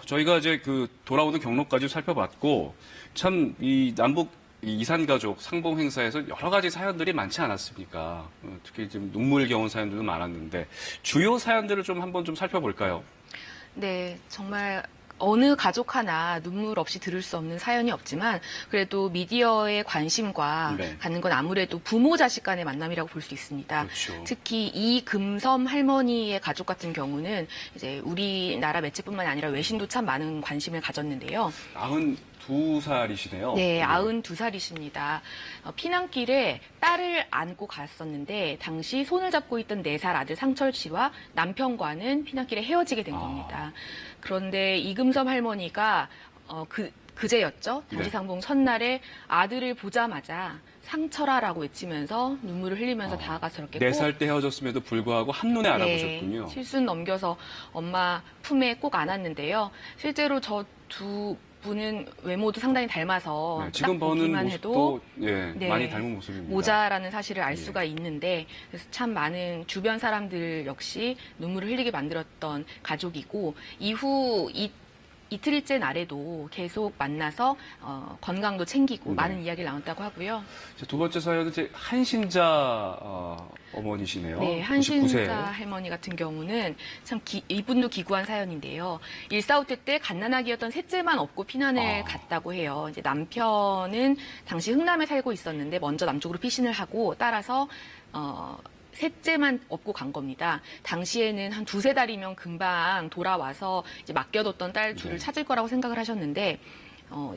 Speaker 2: 저희가 이제 돌아오는 경로까지 살펴봤고, 참, 이 남북 이산 가족 상봉 행사에서 여러 가지 사연들이 많지 않았습니까? 특히 지금 눈물겨운 사연들도 많았는데, 주요 사연들을 좀 한번 좀 살펴볼까요?
Speaker 5: 네, 정말 어느 가족 하나 눈물 없이 들을 수 없는 사연이 없지만 그래도 미디어의 관심과
Speaker 2: 네.
Speaker 5: 갖는 건 아무래도 부모 자식 간의 만남이라고 볼 수 있습니다.
Speaker 2: 그렇죠.
Speaker 5: 특히 이금섬 할머니의 가족 같은 경우는 이제 우리나라 매체뿐만 아니라 외신도 참 많은 관심을 가졌는데요.
Speaker 2: 92살이시네요.
Speaker 5: 네, 92살이십니다. 피난길에 딸을 안고 갔었는데 당시 손을 잡고 있던 4살 아들 상철 씨와 남편과는 피난길에 헤어지게 된 겁니다. 그런데 이금섬 할머니가 그제였죠.
Speaker 2: 네.
Speaker 5: 단지상봉 첫날에 아들을 보자마자 상철아라고 외치면서 눈물을 흘리면서 다가가서 저렇게
Speaker 2: 4살 때 헤어졌음에도 불구하고 한눈에 알아보셨군요.
Speaker 5: 네, 실순 넘겨서 엄마 품에 꼭 안았는데요. 실제로 저 두 분은 외모도 상당히 닮아서
Speaker 2: 네, 지금
Speaker 5: 딱
Speaker 2: 보는
Speaker 5: 보기만
Speaker 2: 모습도
Speaker 5: 해도
Speaker 2: 네, 많이 닮은 모습입니다.
Speaker 5: 모자라는 사실을 알 수가 있는데 그래서 참 많은 주변 사람들 역시 눈물을 흘리게 만들었던 가족이고 이후 이틀째 날에도 계속 만나서 건강도 챙기고
Speaker 2: 네.
Speaker 5: 많은 이야기를 나눴다고 하고요.
Speaker 2: 두 번째 사연은 이제 한신자 어머니시네요.
Speaker 5: 네,
Speaker 2: 99세.
Speaker 5: 한신자 할머니 같은 경우는 참 이분도 기구한 사연인데요. 1.4.5태 때 갓난아기였던 셋째만 업고 피난을 갔다고 해요. 이제 남편은 당시 흥남에 살고 있었는데 먼저 남쪽으로 피신을 하고 따라서 셋째만 업고 간 겁니다. 당시에는 한 2-3달이면 금방 돌아와서 이제 맡겨뒀던 딸 둘을 찾을 거라고 생각을 하셨는데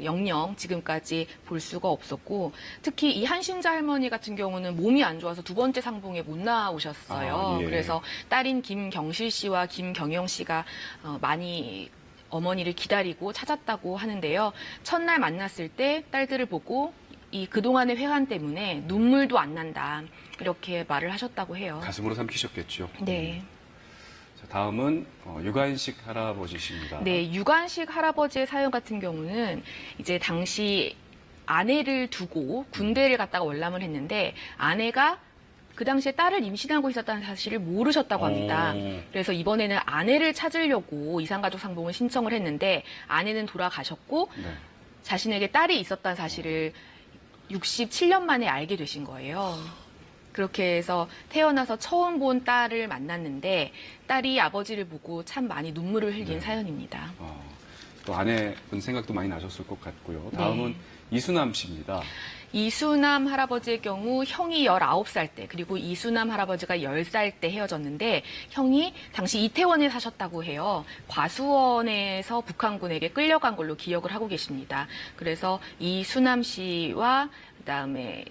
Speaker 5: 영영 지금까지 볼 수가 없었고 특히 이 한신자 할머니 같은 경우는 몸이 안 좋아서 2번째 상봉에 못 나오셨어요.
Speaker 2: 예.
Speaker 5: 그래서 딸인 김경실 씨와 김경영 씨가 많이 어머니를 기다리고 찾았다고 하는데요. 첫날 만났을 때 딸들을 보고 이 그동안의 회한 때문에 눈물도 안 난다. 이렇게 말을 하셨다고 해요.
Speaker 2: 가슴으로 삼키셨겠죠.
Speaker 5: 네.
Speaker 2: 자, 다음은 유관식 할아버지십니다.
Speaker 5: 네, 유관식 할아버지의 사연 같은 경우는 이제 당시 아내를 두고 군대를 갔다가 월남을 했는데 아내가 그 당시에 딸을 임신하고 있었다는 사실을 모르셨다고 합니다. 그래서 이번에는 아내를 찾으려고 이산가족 상봉을 신청을 했는데 아내는 돌아가셨고
Speaker 2: 네.
Speaker 5: 자신에게 딸이 있었다는 사실을 67년 만에 알게 되신 거예요. 그렇게 해서 태어나서 처음 본 딸을 만났는데 딸이 아버지를 보고 참 많이 눈물을 흘린 사연입니다.
Speaker 2: 또 아내분 생각도 많이 나셨을 것 같고요. 다음은
Speaker 5: 네.
Speaker 2: 이수남 씨입니다.
Speaker 5: 이수남 할아버지의 경우 형이 19살 때 그리고 이수남 할아버지가 10살 때 헤어졌는데 형이 당시 이태원에 사셨다고 해요. 과수원에서 북한군에게 끌려간 걸로 기억을 하고 계십니다. 그래서 이수남 씨와 그다음에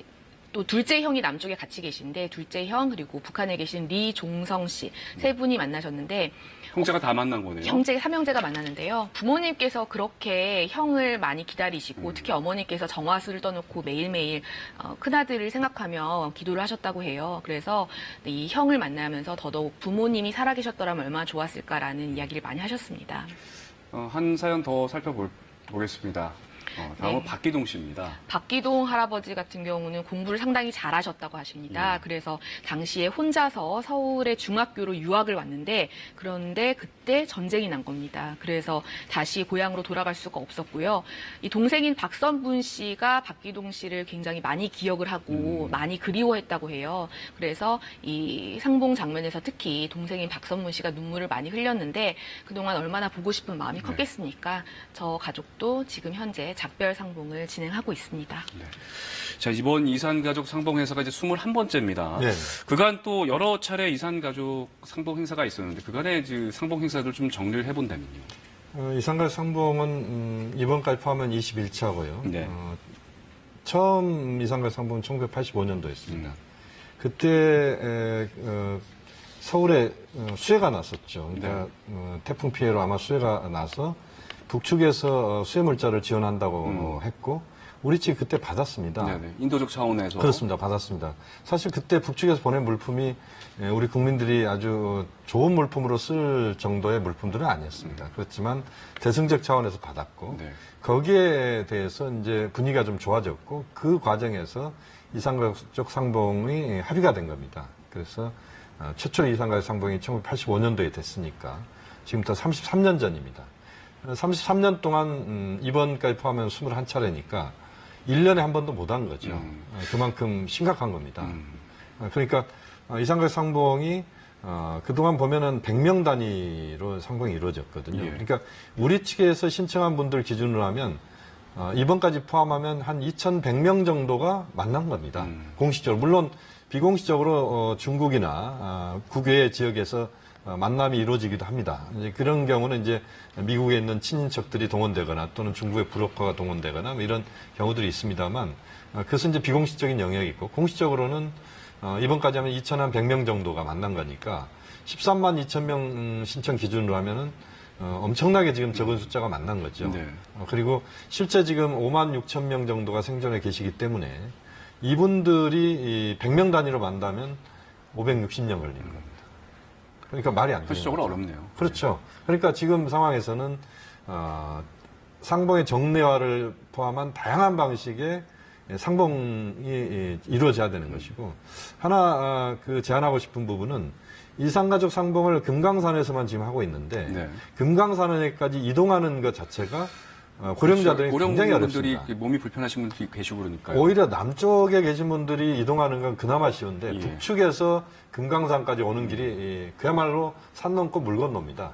Speaker 5: 또 둘째 형이 남쪽에 같이 계신데 둘째 형 그리고 북한에 계신 리종성 씨 세 분이 만나셨는데
Speaker 2: 형제가 다 만난 거네요.
Speaker 5: 삼형제가 만났는데요. 부모님께서 그렇게 형을 많이 기다리시고 특히 어머니께서 정화수를 떠놓고 매일매일 큰아들을 생각하며 기도를 하셨다고 해요. 그래서 이 형을 만나면서 더더욱 부모님이 살아계셨더라면 얼마나 좋았을까라는 이야기를 많이 하셨습니다.
Speaker 2: 한 사연 더 살펴보겠습니다. 다음은
Speaker 5: 네.
Speaker 2: 박기동 씨입니다.
Speaker 5: 박기동 할아버지 같은 경우는 공부를 상당히 잘하셨다고 하십니다. 그래서 당시에 혼자서 서울의 중학교로 유학을 왔는데 그런데 그때 전쟁이 난 겁니다. 그래서 다시 고향으로 돌아갈 수가 없었고요. 이 동생인 박선분 씨가 박기동 씨를 굉장히 많이 기억을 하고 많이 그리워했다고 해요. 그래서 이 상봉 장면에서 특히 동생인 박선분 씨가 눈물을 많이 흘렸는데 그동안 얼마나 보고 싶은 마음이 컸겠습니까? 저 가족도 지금 현재 작별 상봉을 진행하고 있습니다.
Speaker 2: 자, 이번 이산가족 상봉 행사가 이제 21번째입니다.
Speaker 4: 네.
Speaker 2: 그간 또 여러 차례 이산가족 상봉 행사가 있었는데 그간의 이제 상봉 행사들 좀 정리를 해본다면요.
Speaker 4: 이산가족 상봉은 이번까지 포함하면 21차고요.
Speaker 2: 네.
Speaker 4: 처음 이산가족 상봉은 1985년도였습니다. 그때 서울에 수해가 났었죠. 그러니까 태풍 피해로 아마 수해가 나서 북측에서 수해 물자를 지원한다고 했고 우리 측이 그때 받았습니다.
Speaker 2: 네네. 인도적 차원에서.
Speaker 4: 그렇습니다. 받았습니다. 사실 그때 북측에서 보낸 물품이 우리 국민들이 아주 좋은 물품으로 쓸 정도의 물품들은 아니었습니다. 그렇지만 대승적 차원에서 받았고
Speaker 2: 네.
Speaker 4: 거기에 대해서 이제 분위기가 좀 좋아졌고 그 과정에서 이산가족 상봉이 합의가 된 겁니다. 그래서 최초 이산가족 상봉이 1985년도에 됐으니까 지금부터 33년 전입니다. 33년 동안 이번까지 포함하면 21차례니까 1년에 한 번도 못 한 거죠. 그만큼 심각한 겁니다. 그러니까 이산가족 상봉이 그동안 보면은 100명 단위로 상봉이 이루어졌거든요.
Speaker 2: 예.
Speaker 4: 그러니까 우리 측에서 신청한 분들 기준으로 하면 이번까지 포함하면 한 2,100명 정도가 만난 겁니다. 공식적으로. 물론 비공식적으로 중국이나 국외 지역에서 만남이 이루어지기도 합니다. 이제 그런 경우는 이제 미국에 있는 친인척들이 동원되거나 또는 중국의 브로커가 동원되거나 뭐 이런 경우들이 있습니다만 그것은 이제 비공식적인 영역이고 공식적으로는 이번까지 하면 2,100명 정도가 만난 거니까 13만 2천 명 신청 기준으로 하면은 엄청나게 지금 적은 숫자가 만난 거죠.
Speaker 2: 네.
Speaker 4: 그리고 실제 지금 5만 6천 명 정도가 생존해 계시기 때문에 이분들이 100명 단위로 만나면 560년 걸리는 겁니다. 그러니까 말이 안 되는
Speaker 2: 현실적으로
Speaker 4: 거죠.
Speaker 2: 어렵네요.
Speaker 4: 그렇죠. 그러니까 지금 상황에서는 상봉의 정례화를 포함한 다양한 방식의 상봉이 이루어져야 되는 것이고 하나 제안하고 싶은 부분은 이산가족 상봉을 금강산에서만 지금 하고 있는데
Speaker 2: 네.
Speaker 4: 금강산에까지 이동하는 것 자체가 고령자들이 굉장히
Speaker 2: 고령분들이
Speaker 4: 어렵습니다.
Speaker 2: 몸이 불편하신 분들이 계시고 그러니까요.
Speaker 4: 오히려 남쪽에 계신 분들이 이동하는 건 그나마 쉬운데
Speaker 2: 예.
Speaker 4: 북측에서 금강산까지 오는 길이 그야말로 산 넘고 물 건너입니다.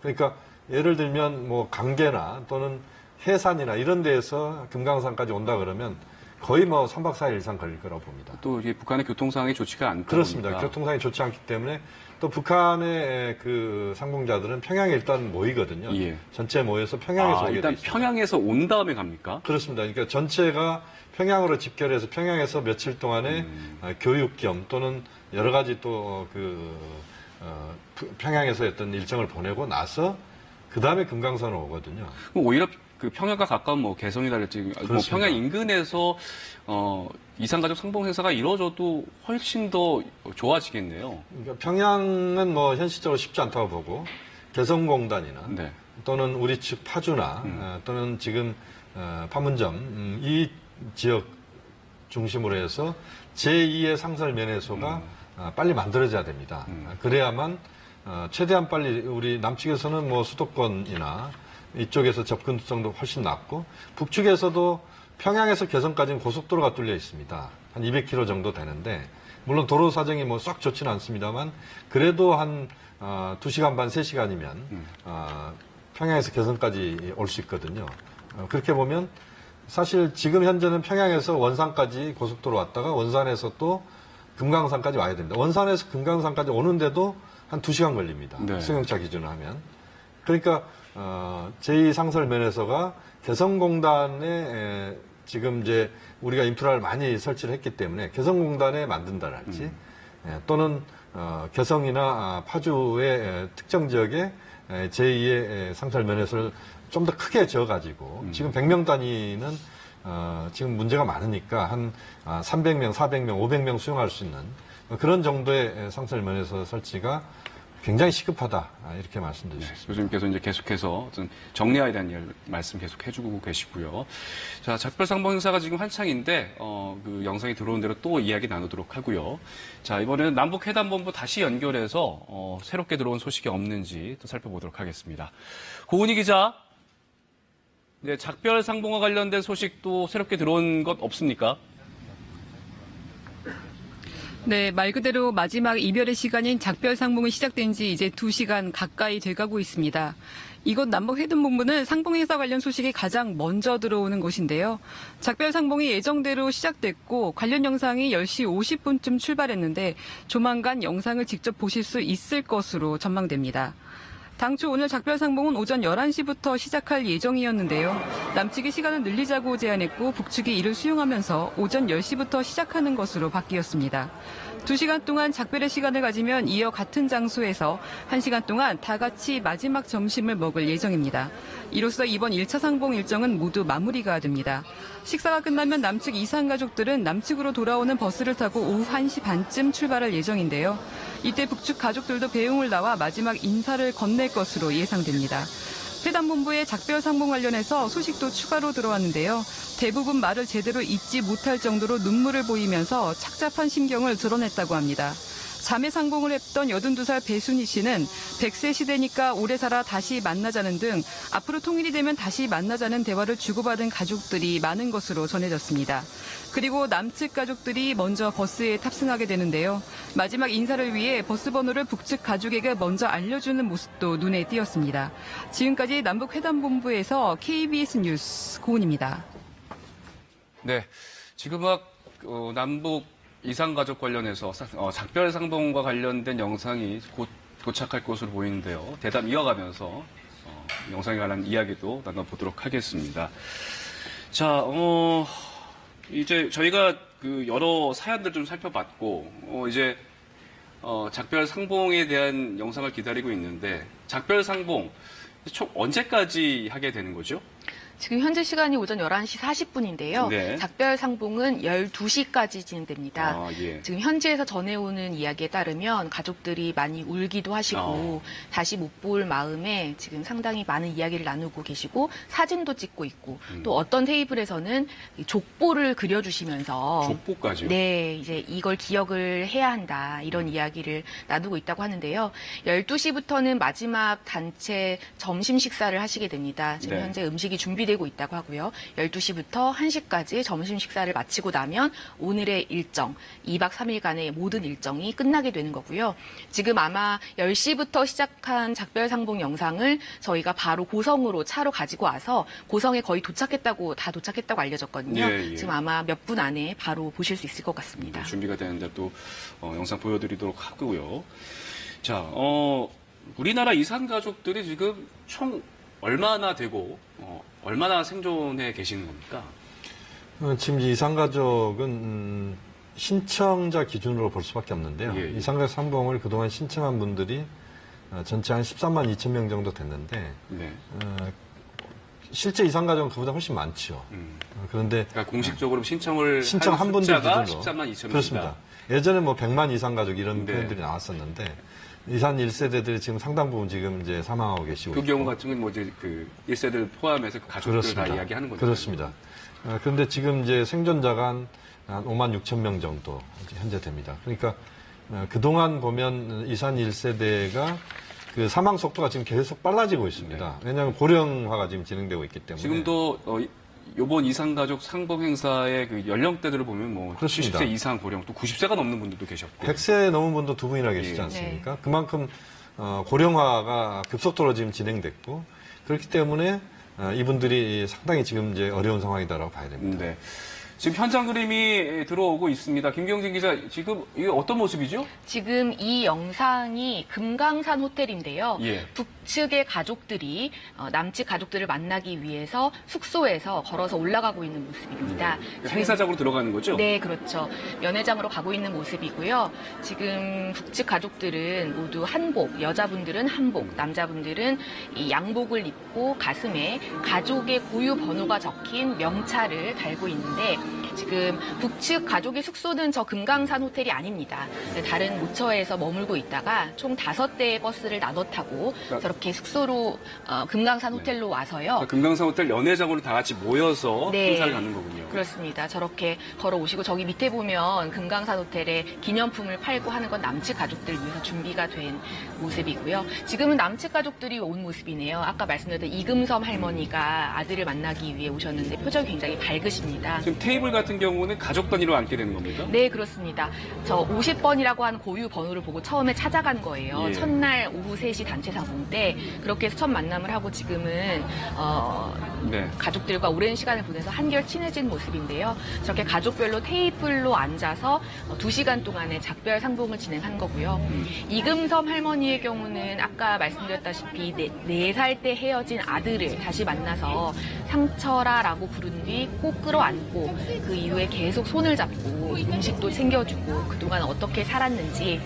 Speaker 4: 그러니까 예를 들면 뭐 강계나 또는 해산이나 이런 데에서 금강산까지 온다 그러면 거의 뭐 3박 4일 이상 걸릴 거라고 봅니다.
Speaker 2: 또 이게 북한의 교통 상황이 좋지가 않다
Speaker 4: 그렇습니다.
Speaker 2: 보니까.
Speaker 4: 교통상이 좋지 않기 때문에 또 북한의 그 상봉자들은 평양에 일단 모이거든요.
Speaker 2: 예.
Speaker 4: 전체 모여서 평양에서 오게 돼
Speaker 2: 일단
Speaker 4: 있습니다.
Speaker 2: 평양에서 온 다음에 갑니까?
Speaker 4: 그렇습니다. 그러니까 전체가 평양으로 집결해서 평양에서 며칠 동안의 교육 겸 또는 여러 가지 또 평양에서 어떤 일정을 보내고 나서 그 다음에 금강산으로 오거든요.
Speaker 2: 그럼 오히려 그 평양과 가까운 뭐 개성이랄지 뭐
Speaker 4: 그렇습니다.
Speaker 2: 평양 인근에서 이산가족 상봉 행사가 이루어져도 훨씬 더 좋아지겠네요.
Speaker 4: 그러니까 평양은 뭐 현실적으로 쉽지 않다고 보고 개성공단이나
Speaker 2: 네.
Speaker 4: 또는 우리 측 파주나 또는 지금 판문점 이 지역 중심으로 해서 제2의 상설 면회소가 빨리 만들어져야 됩니다. 그래야만 최대한 빨리 우리 남측에서는 뭐 수도권이나 이쪽에서 접근성도 훨씬 낮고 북측에서도 평양에서 개성까지는 고속도로가 뚫려 있습니다. 한 200km 정도 되는데 물론 도로 사정이 뭐 썩 좋지는 않습니다만 그래도 한 2시간 반, 3시간이면 평양에서 개성까지 올 수 있거든요. 그렇게 보면 사실 지금 현재는 평양에서 원산까지 고속도로 왔다가 원산에서 또 금강산까지 와야 됩니다. 원산에서 금강산까지 오는데도 한 2시간 걸립니다.
Speaker 2: 네.
Speaker 4: 승용차 기준으로 하면. 그러니까 제2상설면에서가 개성공단에 지금 이제 우리가 인프라를 많이 설치를 했기 때문에 개성공단에 만든다랄지 또는 개성이나 파주의 특정 지역에 제2의 상설면에서를 좀 더 크게 지어가지고 지금 100명 단위는 지금 문제가 많으니까 한 300명, 400명, 500명 수용할 수 있는 그런 정도의 상설면에서 설치가 굉장히 시급하다 이렇게 말씀드릴 수 있습니다.
Speaker 2: 교수님께서 이제 계속해서 어떤 정리화에 대한 말씀 계속 해주고 계시고요. 자, 작별상봉 행사가 지금 한창인데 그 영상이 들어온 대로 또 이야기 나누도록 하고요. 자, 이번에는 남북회담본부 다시 연결해서 새롭게 들어온 소식이 없는지 또 살펴보도록 하겠습니다. 고은희 기자, 네, 작별상봉과 관련된 소식도 새롭게 들어온 것 없습니까?
Speaker 1: 네, 말 그대로 마지막 이별의 시간인 작별 상봉이 시작된 지 이제 2시간 가까이 돼가고 있습니다. 이곳 남북회담본부는 상봉행사 관련 소식이 가장 먼저 들어오는 곳인데요. 작별 상봉이 예정대로 시작됐고 관련 영상이 10시 50분쯤 출발했는데 조만간 영상을 직접 보실 수 있을 것으로 전망됩니다. 당초 오늘 작별 상봉은 오전 11시부터 시작할 예정이었는데요. 남측이 시간을 늘리자고 제안했고 북측이 이를 수용하면서 오전 10시부터 시작하는 것으로 바뀌었습니다. 2시간 동안 작별의 시간을 가지면 이어 같은 장소에서 1시간 동안 다 같이 마지막 점심을 먹을 예정입니다. 이로써 이번 1차 상봉 일정은 모두 마무리가 됩니다. 식사가 끝나면 남측 이산 가족들은 남측으로 돌아오는 버스를 타고 오후 1시 반쯤 출발할 예정인데요. 이때 북측 가족들도 배웅을 나와 마지막 인사를 건넬 것으로 예상됩니다. 회담본부의 작별 상봉 관련해서 소식도 추가로 들어왔는데요. 대부분 말을 제대로 잇지 못할 정도로 눈물을 보이면서 착잡한 심경을 드러냈다고 합니다. 자매 상봉을 했던 82살 배순희 씨는 100세 시대니까 오래 살아 다시 만나자는 등 앞으로 통일이 되면 다시 만나자는 대화를 주고받은 가족들이 많은 것으로 전해졌습니다. 그리고 남측 가족들이 먼저 버스에 탑승하게 되는데요. 마지막 인사를 위해 버스 번호를 북측 가족에게 먼저 알려주는 모습도 눈에 띄었습니다. 지금까지 남북회담본부에서 KBS 뉴스 고은입니다.
Speaker 2: 네, 지금 막 남북 이산가족 관련해서 작별 상봉과 관련된 영상이 곧 도착할 것으로 보이는데요. 대담 이어가면서 영상에 관한 이야기도 나눠보도록 하겠습니다. 자, 이제 저희가 그 여러 사연들 좀 살펴봤고 이제 작별 상봉에 대한 영상을 기다리고 있는데 작별 상봉 총 언제까지 하게 되는 거죠?
Speaker 5: 지금 현재 시간이 오전 11시 40분인데요.
Speaker 2: 네.
Speaker 5: 작별 상봉은 12시까지 진행됩니다.
Speaker 2: 아, 예.
Speaker 5: 지금 현지에서 전해오는 이야기에 따르면 가족들이 많이 울기도 하시고 다시 못 볼 마음에 지금 상당히 많은 이야기를 나누고 계시고 사진도 찍고 있고 또 어떤 테이블에서는 족보를 그려주시면서
Speaker 2: 족보까지요?
Speaker 5: 네, 이제 이걸 기억을 해야 한다 이런 이야기를 나누고 있다고 하는데요. 12시부터는 마지막 단체 점심 식사를 하시게 됩니다. 지금
Speaker 2: 네.
Speaker 5: 현재 음식이 준비되고 있다고 하고요. 12시부터 1시까지 점심 식사를 마치고 나면 오늘의 일정, 2박 3일간의 모든 일정이 끝나게 되는 거고요. 지금 아마 10시부터 시작한 작별 상봉 영상을 저희가 바로 고성으로 차로 가지고 와서 고성에 거의 도착했다고 알려졌거든요.
Speaker 2: 예, 예.
Speaker 5: 지금 아마 몇 분 안에 바로 보실 수 있을 것 같습니다.
Speaker 2: 준비가 되는데 또 영상 보여드리도록 하고요. 자, 우리나라 이산 가족들이 지금 총 얼마나 되고 얼마나 생존해 계시는 겁니까?
Speaker 4: 지금 이산가족은 신청자 기준으로 볼 수밖에 없는데요.
Speaker 2: 예, 예.
Speaker 4: 이산가족 상봉을 그동안 신청한 분들이 전체 한 13만 2천 명 정도 됐는데
Speaker 2: 네.
Speaker 4: 실제 이산가족은 그보다 훨씬 많죠. 그런데
Speaker 2: 그러니까 공식적으로 신청한
Speaker 4: 한 분들
Speaker 2: 숫자가
Speaker 4: 기준으로
Speaker 2: 13만 2천 명이다.
Speaker 4: 그렇습니다. 예전에 뭐 100만 이산가족 이런
Speaker 2: 네.
Speaker 4: 표현들이 나왔었는데 이산 1세대들이 지금 상당 부분 지금 이제 사망하고 계시고
Speaker 2: 그
Speaker 4: 있고.
Speaker 2: 경우 같은 경우는 뭐 이제 그 1세대를 포함해서 그 가족들
Speaker 4: 그렇습니다.
Speaker 2: 다 이야기하는 거죠.
Speaker 4: 그렇습니다. 그런데 지금 이제 생존자가 한 5만 6천 명 정도 현재 됩니다. 그러니까 그동안 보면 이산 1세대가 그 사망 속도가 지금 계속 빨라지고 있습니다.
Speaker 2: 네.
Speaker 4: 왜냐하면 고령화가 지금 진행되고 있기 때문에.
Speaker 2: 지금도 이번 이산가족 상봉 행사의 그 연령대들을 보면 뭐
Speaker 4: 그렇습니다.
Speaker 2: 70세 이상 고령 또 90세가 넘는 분들도 계셨고
Speaker 4: 100세 넘은 분도 두 분이나 계시지
Speaker 2: 예.
Speaker 4: 않습니까? 그만큼 고령화가 급속도로 지금 진행됐고 그렇기 때문에 이분들이 상당히 지금 이제 어려운 상황이다라고 봐야 됩니다.
Speaker 2: 네. 지금 현장 그림이 들어오고 있습니다. 김경진 기자, 지금 이게 어떤 모습이죠?
Speaker 5: 지금 이 영상이 금강산 호텔인데요.
Speaker 2: 예.
Speaker 5: 북측의 가족들이 남측 가족들을 만나기 위해서 숙소에서 걸어서 올라가고 있는 모습입니다. 지금
Speaker 2: 행사장으로 들어가는 거죠?
Speaker 5: 네, 그렇죠. 연회장으로 가고 있는 모습이고요. 지금 북측 가족들은 모두 한복, 여자분들은 한복, 남자분들은 이 양복을 입고 가슴에 가족의 고유 번호가 적힌 명찰을 달고 있는데 지금 북측 가족의 숙소는 저 금강산 호텔이 아닙니다. 다른 모처에서 머물고 있다가 총 5대의 버스를 나눠 타고 저렇게 숙소로 금강산 호텔로 와서요.
Speaker 2: 그러니까 금강산 호텔 연회장으로 다 같이 모여서
Speaker 5: 네.
Speaker 2: 행사를 갖는 거군요.
Speaker 5: 그렇습니다. 저렇게 걸어오시고 저기 밑에 보면 금강산 호텔에 기념품을 팔고 하는 건 남측 가족들 위해서 준비가 된 모습이고요. 지금은 남측 가족들이 온 모습이네요. 아까 말씀드렸던 이금섬 할머니가 아들을 만나기 위해 오셨는데 표정이 굉장히 밝으십니다.
Speaker 2: 지금 테이블 같은 같은 경우는 가족 단위로 앉게 되는 겁니까?
Speaker 5: 네, 그렇습니다. 저 50번이라고 하는 고유 번호를 보고 처음에 찾아간 거예요.
Speaker 2: 예.
Speaker 5: 첫날 오후 3시 단체 상봉 때 그렇게 해서 첫 만남을 하고 지금은
Speaker 2: 네.
Speaker 5: 가족들과 오랜 시간을 보내서 한결 친해진 모습인데요. 저렇게 가족별로 테이블로 앉아서 2시간 동안의 작별 상봉을 진행한 거고요. 이금섬 할머니의 경우는 아까 말씀드렸다시피 4살 때 헤어진 아들을 다시 만나서 상철아라고 부른 뒤 꼭 끌어안고 그 이후에 계속 손을 잡고 음식도 챙겨주고 그동안 어떻게 살았는지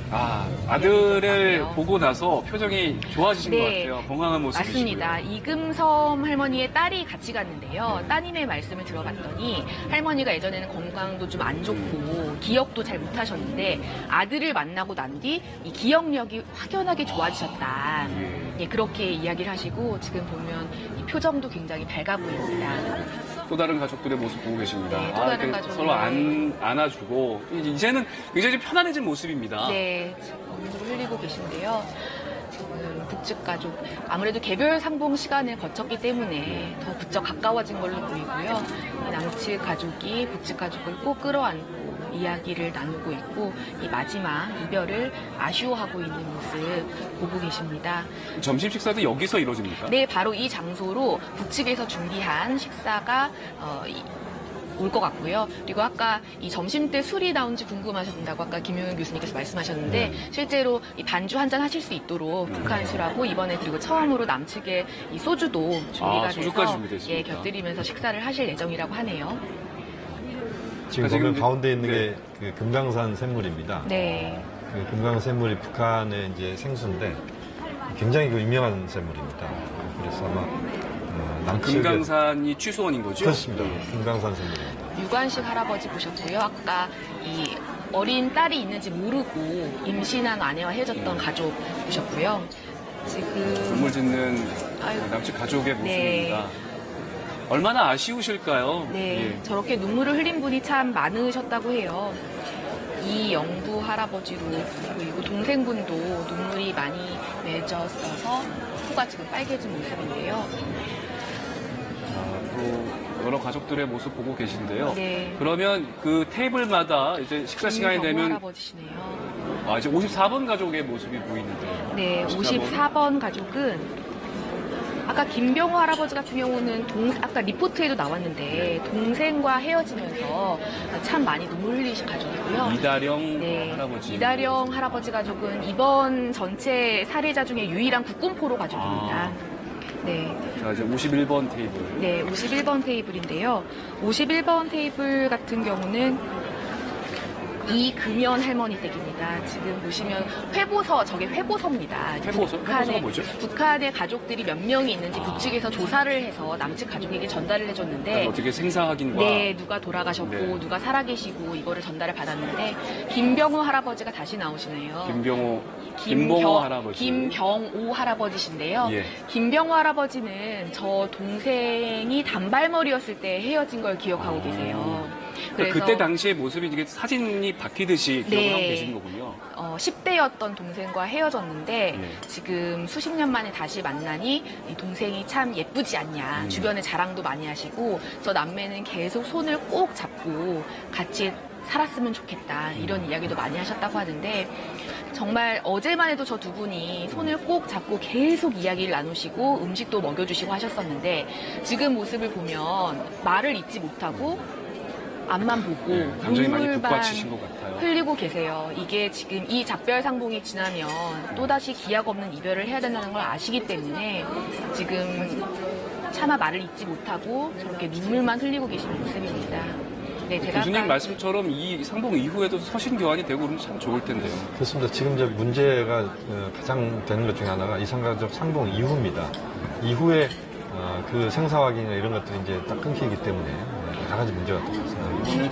Speaker 2: 아들을 보고 나서 표정이 좋아지신
Speaker 5: 네.
Speaker 2: 것 같아요. 건강한 모습이시고요.
Speaker 5: 맞습니다. 이금섬 할머니의 딸이 같이 갔는데요. 따님의 말씀을 들어봤더니 할머니가 예전에는 건강도 좀 안 좋고 기억도 잘 못하셨는데 아들을 만나고 난 뒤 이 기억력이 확연하게 좋아지셨다. 예, 그렇게 이야기를 하시고 지금 보면 이 표정도 굉장히 밝아 보입니다.
Speaker 2: 또 다른 가족들의 모습 보고 계십니다.
Speaker 5: 네, 또 다른
Speaker 2: 이렇게
Speaker 5: 가족들.
Speaker 2: 서로 안아주고 이제는 굉장히 좀 편안해진 모습입니다.
Speaker 5: 네, 눈물을 흘리고 계신데요. 지금 북측 가족 아무래도 개별 상봉 시간을 거쳤기 때문에 더 부쩍 가까워진 걸로 보이고요. 이 남측 가족이 북측 가족을 꼭 끌어안고 이야기를 나누고 있고 이 마지막 이별을 아쉬워하고 있는 모습 보고 계십니다.
Speaker 2: 점심 식사도 여기서 이루어집니까?
Speaker 5: 네, 바로 이 장소로 북측에서 준비한 식사가 올 것 같고요. 그리고 아까 이 점심 때 술이 나온지 궁금하셨다고 아까 김용현 교수님께서 말씀하셨는데 실제로 이 반주 한 잔 하실 수 있도록 북한 술하고 이번에 그리고 처음으로 남측에 이 소주도 준비가
Speaker 2: 소주까지
Speaker 5: 돼서
Speaker 2: 준비됐습니까?
Speaker 5: 곁들이면서 식사를 하실 예정이라고 하네요.
Speaker 4: 지금 보면 가운데 있는 게 그 금강산 샘물입니다.
Speaker 5: 네.
Speaker 4: 그 금강 샘물이 북한의 이제 생수인데 굉장히 그 유명한 샘물입니다. 그래서 아마 남측에
Speaker 2: 금강산이 취소원인 거죠?
Speaker 4: 그렇습니다. 금강산 샘물입니다.
Speaker 5: 유관식 할아버지 보셨고요. 아까 이 어린 딸이 있는지 모르고 임신한 아내와 헤어졌던 가족 보셨고요. 지금
Speaker 2: 눈물 짓는
Speaker 5: 아유.
Speaker 2: 남측 가족의
Speaker 5: 네.
Speaker 2: 모습입니다. 얼마나 아쉬우실까요?
Speaker 5: 네,
Speaker 2: 예.
Speaker 5: 저렇게 눈물을 흘린 분이 참 많으셨다고 해요. 이영부 할아버지로 그리고 동생분도 눈물이 많이 맺었어서 코가 지금 빨개진 모습인데요.
Speaker 2: 또 여러 가족들의 모습 보고 계신데요.
Speaker 5: 네.
Speaker 2: 그러면 그 테이블마다 이제 식사 시간이
Speaker 5: 김경호
Speaker 2: 되면
Speaker 5: 할아버지시네요.
Speaker 2: 이제 54번 가족의 모습이 보이는데요.
Speaker 5: 네, 54번 가족은 아까 김병호 할아버지 같은 경우는 아까 리포트에도 나왔는데 동생과 헤어지면서 참 많이 눈물 흘리신 가족이고요.
Speaker 2: 이다령
Speaker 5: 네,
Speaker 2: 할아버지.
Speaker 5: 이다령 할아버지 가족은 이번 전체 살해자 중에 유일한 국군포로 가족입니다. 네.
Speaker 2: 자, 이제 51번 테이블.
Speaker 5: 네, 51번 테이블인데요. 51번 테이블 같은 경우는 이금연 할머니 댁입니다. 지금 보시면 회보서, 저게 회보서입니다.
Speaker 2: 회보서? 회보서가 뭐죠?
Speaker 5: 북한의 가족들이 몇 명이 있는지 북측에서 조사를 해서 남측 가족에게 전달을 해줬는데
Speaker 2: 어떻게 생사 확인과
Speaker 5: 네, 누가 돌아가셨고
Speaker 2: 네.
Speaker 5: 누가 살아계시고 이거를 전달을 받았는데 김병호 할아버지가 다시 나오시네요.
Speaker 2: 김봉호 할아버지.
Speaker 5: 김병오 할아버지신데요.
Speaker 2: 예.
Speaker 5: 김병호 할아버지는 저 동생이 단발머리였을 때 헤어진 걸 기억하고 계세요.
Speaker 2: 그러니까 그때 당시의 모습이 이게 사진이 바뀌듯이 기억을
Speaker 5: 네.
Speaker 2: 하고 계시는 거군요.
Speaker 5: 10대였던 동생과 헤어졌는데
Speaker 2: 예.
Speaker 5: 지금 수십 년 만에 다시 만나니 이 동생이 참 예쁘지 않냐. 주변에 자랑도 많이 하시고 저 남매는 계속 손을 꼭 잡고 같이 살았으면 좋겠다. 이런 이야기도 많이 하셨다고 하는데 정말 어제만 해도 저 두 분이 손을 꼭 잡고 계속 이야기를 나누시고 음식도 먹여주시고 하셨었는데 지금 모습을 보면 말을 잇지 못하고 앞만 보고
Speaker 2: 네, 감정이 많이
Speaker 5: 눈물만
Speaker 2: 북받치신 것 같아요.
Speaker 5: 흘리고 계세요. 이게 지금 이 작별 상봉이 지나면 또다시 기약 없는 이별을 해야 된다는 걸 아시기 때문에 지금 차마 말을 잇지 못하고 저렇게 눈물만 흘리고 계시는 모습입니다. 네, 제가
Speaker 2: 교수님
Speaker 5: 아까
Speaker 2: 말씀처럼 이 상봉 이후에도 서신 교환이 되고 그러면 참 좋을 텐데요.
Speaker 4: 그렇습니다. 지금 이제 문제가 가장 되는 것 중에 하나가 이산가족 상봉 이후입니다. 이후에 그 생사 확인이나 이런 것들이 이제 딱 끊기기 때문에 여러 가지 문제가 또 있습니다.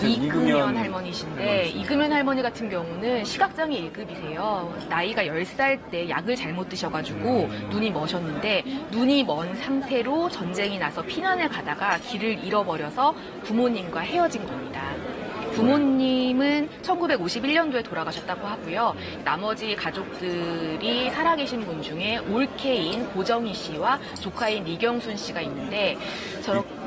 Speaker 5: 이금연 할머니신데 이금연 할머니 같은 경우는 시각장애 1급이세요. 나이가 10살 때 약을 잘못 드셔가지고 눈이 머셨는데 눈이 먼 상태로 전쟁이 나서 피난을 가다가 길을 잃어버려서 부모님과 헤어진 겁니다. 부모님은 1951년도에 돌아가셨다고 하고요. 나머지 가족들이 살아계신 분 중에 올케인 고정희 씨와 조카인 리경순 씨가 있는데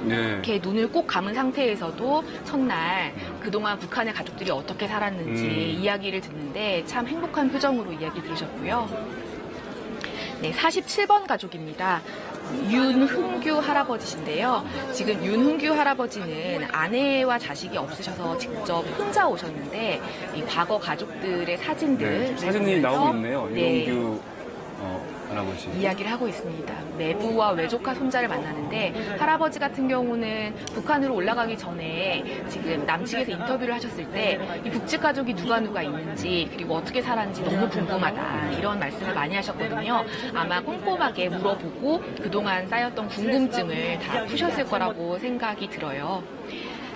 Speaker 5: 이렇게 눈을 꼭 감은 상태에서도 첫날 그동안 북한의 가족들이 어떻게 살았는지 이야기를 듣는데 참 행복한 표정으로 이야기 들으셨고요. 네, 47번 가족입니다. 윤흥규 할아버지신데요. 지금 윤흥규 할아버지는 아내와 자식이 없으셔서 직접 혼자 오셨는데 이 과거 가족들의 사진들
Speaker 2: 사진이 나오고 있네요.
Speaker 5: 네.
Speaker 2: 윤홍규 할아버지.
Speaker 5: 이야기를 하고 있습니다. 매부와 외조카 손자를 만나는데 할아버지 같은 경우는 북한으로 올라가기 전에 지금 남측에서 인터뷰를 하셨을 때 이 북측 가족이 누가 있는지 그리고 어떻게 살았는지 너무 궁금하다 이런 말씀을 많이 하셨거든요. 아마 꼼꼼하게 물어보고 그동안 쌓였던 궁금증을 다 푸셨을 거라고 생각이 들어요.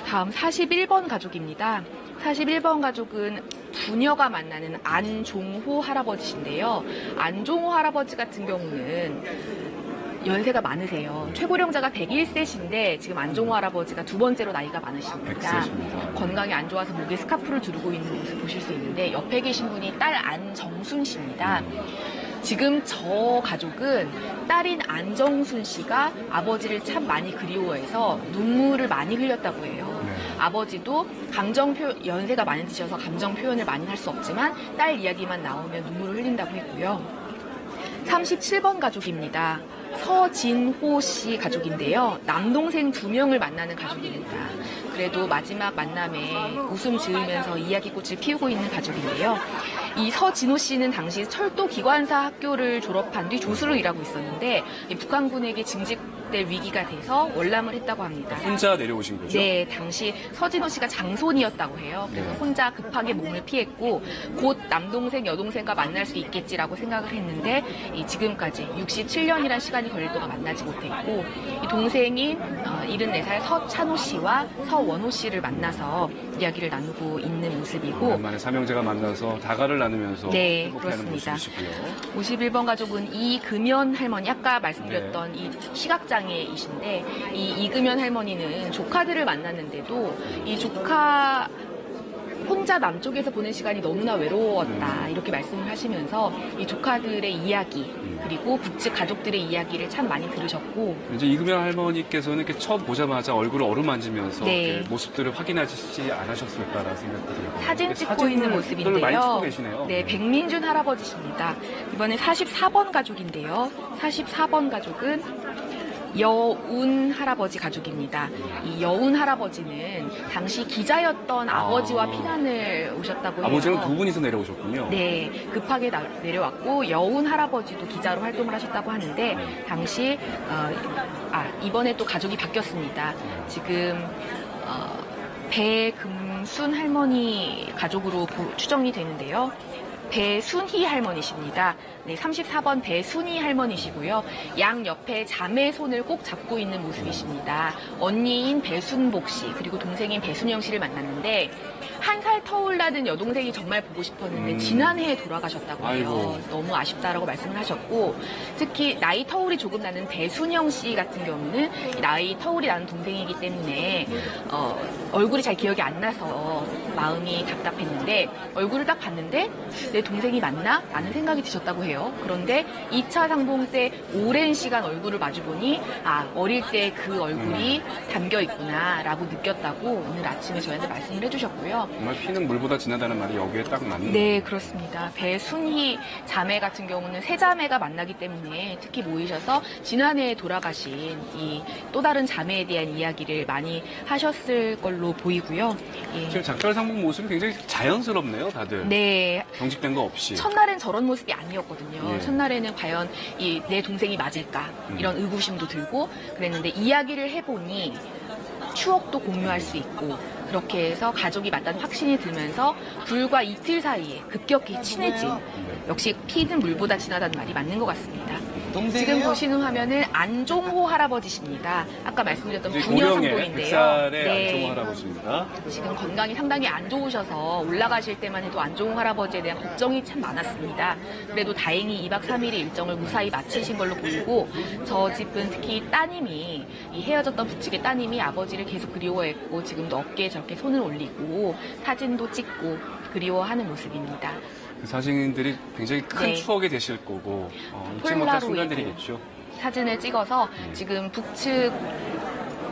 Speaker 5: 다음 41번 가족입니다. 41번 가족은 부녀가 만나는 안종호 할아버지신데요. 안종호 할아버지 같은 경우는 연세가 많으세요. 최고령자가 101세신데 지금 안종호 할아버지가 두 번째로 나이가 많으십니다.
Speaker 2: 100세십니다.
Speaker 5: 건강이 안 좋아서 목에 스카프를 두르고 있는 모습 보실 수 있는데 옆에 계신 분이 딸 안정순 씨입니다. 지금 저 가족은 딸인 안정순 씨가 아버지를 참 많이 그리워해서 눈물을 많이 흘렸다고 해요. 아버지도 연세가 많이 드셔서 감정 표현을 많이 할 수 없지만 딸 이야기만 나오면 눈물을 흘린다고 했고요. 37번 가족입니다. 서진호 씨 가족인데요. 남동생 2명을 만나는 가족입니다. 그래도 마지막 만남에 웃음 지으면서 이야기꽃을 피우고 있는 가족인데요. 이 서진호 씨는 당시 철도 기관사 학교를 졸업한 뒤 조수로 일하고 있었는데 북한군에게 징집될 위기가 돼서 월남을 했다고 합니다.
Speaker 2: 혼자 내려오신 거죠?
Speaker 5: 네, 당시 서진호 씨가 장손이었다고 해요. 그래서 혼자 급하게 몸을 피했고 곧 남동생, 여동생과 만날 수 있겠지라고 생각을 했는데 지금까지 67년이란 시간이 걸릴 동안 만나지 못했고 이 동생인 74살 서찬호 씨와 서원호 씨를 만나서 이야기를 나누고 있는 모습이고
Speaker 2: 오랜만에 삼형제가 만나서 다가를 나누면서
Speaker 5: 네,
Speaker 2: 행복해하는
Speaker 5: 그렇습니다.
Speaker 2: 모습이시고요.
Speaker 5: 51번 가족은 이금연 할머니, 아까 말씀드렸던 이 시각장애이신데 이 이금연 할머니는 조카들을 만났는데도 이 조카 혼자 남쪽에서 보낸 시간이 너무나 외로웠다 이렇게 말씀을 하시면서 이 조카들의 이야기 그리고 북측 가족들의 이야기를 참 많이 들으셨고
Speaker 2: 이제 이금연 할머니께서는 이렇게 처음 보자마자 얼굴을 어루만지면서
Speaker 5: 네.
Speaker 2: 이렇게 모습들을 확인하시지 않으셨을까라는 생각이 들어요.
Speaker 5: 사진 찍고 있는
Speaker 2: 많이
Speaker 5: 모습인데요.
Speaker 2: 찍고 계시네요.
Speaker 5: 네, 백민준 할아버지십니다. 이번에 44번 가족인데요. 44번 가족은 여운 할아버지 가족입니다. 이 여운 할아버지는 당시 기자였던 아버지와 피난을 오셨다고 해요.
Speaker 2: 아버지랑 두 분이서 내려오셨군요.
Speaker 5: 네, 급하게 내려왔고 여운 할아버지도 기자로 활동을 하셨다고 하는데 당시 이번에 또 가족이 바뀌었습니다. 지금 배금순 할머니 가족으로 추정이 되는데요. 배순희 할머니십니다. 네, 34번 배순희 할머니시고요. 양 옆에 자매 손을 꼭 잡고 있는 모습이십니다. 언니인 배순복 씨 그리고 동생인 배순영 씨를 만났는데 한 살 터울 나는 여동생이 정말 보고 싶었는데 지난해에 돌아가셨다고 해요.
Speaker 2: 아이고.
Speaker 5: 너무 아쉽다라고 말씀을 하셨고 특히 나이 터울이 조금 나는 배순영 씨 같은 경우는 나이 터울이 나는 동생이기 때문에 얼굴이 잘 기억이 안 나서 마음이 답답했는데 얼굴을 딱 봤는데 내 동생이 맞나? 라는 생각이 드셨다고 해요. 그런데 2차 상봉 때 오랜 시간 얼굴을 마주보니 어릴 때 그 얼굴이 담겨 있구나 라고 느꼈다고 오늘 아침에 저희한테 말씀을 해주셨고요.
Speaker 2: 정말 피는 물보다 진하다는 말이 여기에 딱 맞는
Speaker 5: 네, 그렇습니다. 배순희 자매 같은 경우는 세 자매가 만나기 때문에 특히 모이셔서 지난해에 돌아가신 이 또 다른 자매에 대한 이야기를 많이 하셨을 걸로 보이고요. 예.
Speaker 2: 지금 작별상봉 모습이 굉장히 자연스럽네요, 다들.
Speaker 5: 네.
Speaker 2: 경직된 거 없이.
Speaker 5: 첫날엔 저런 모습이 아니었거든요.
Speaker 2: 예.
Speaker 5: 첫날에는 과연 내 동생이 맞을까 이런 의구심도 들고 그랬는데 이야기를 해보니 추억도 공유할 수 있고 그렇게 해서 가족이 맞다는 확신이 들면서 불과 이틀 사이에 급격히 친해진 역시 피는 물보다 진하다는 말이 맞는 것 같습니다. 지금 보시는 화면은 안종호 할아버지십니다. 아까 말씀드렸던 부녀
Speaker 2: 고령의
Speaker 5: 상봉인데요.
Speaker 2: 100살의 안종호 할아버지입니다.
Speaker 5: 지금 건강이 상당히 안 좋으셔서 올라가실 때만 해도 안종호 할아버지에 대한 걱정이 참 많았습니다. 그래도 다행히 2박 3일의 일정을 무사히 마치신 걸로 보이고 저 집은 특히 따님이 이 헤어졌던 북측의 따님이 아버지를 계속 그리워했고 지금도 어깨에 저렇게 손을 올리고 사진도 찍고 그리워하는 모습입니다.
Speaker 2: 그 사진들이 굉장히 큰
Speaker 5: 네.
Speaker 2: 추억이 되실 거고 잊지 못할 순간들이겠죠.
Speaker 5: 사진을 찍어서 지금 북측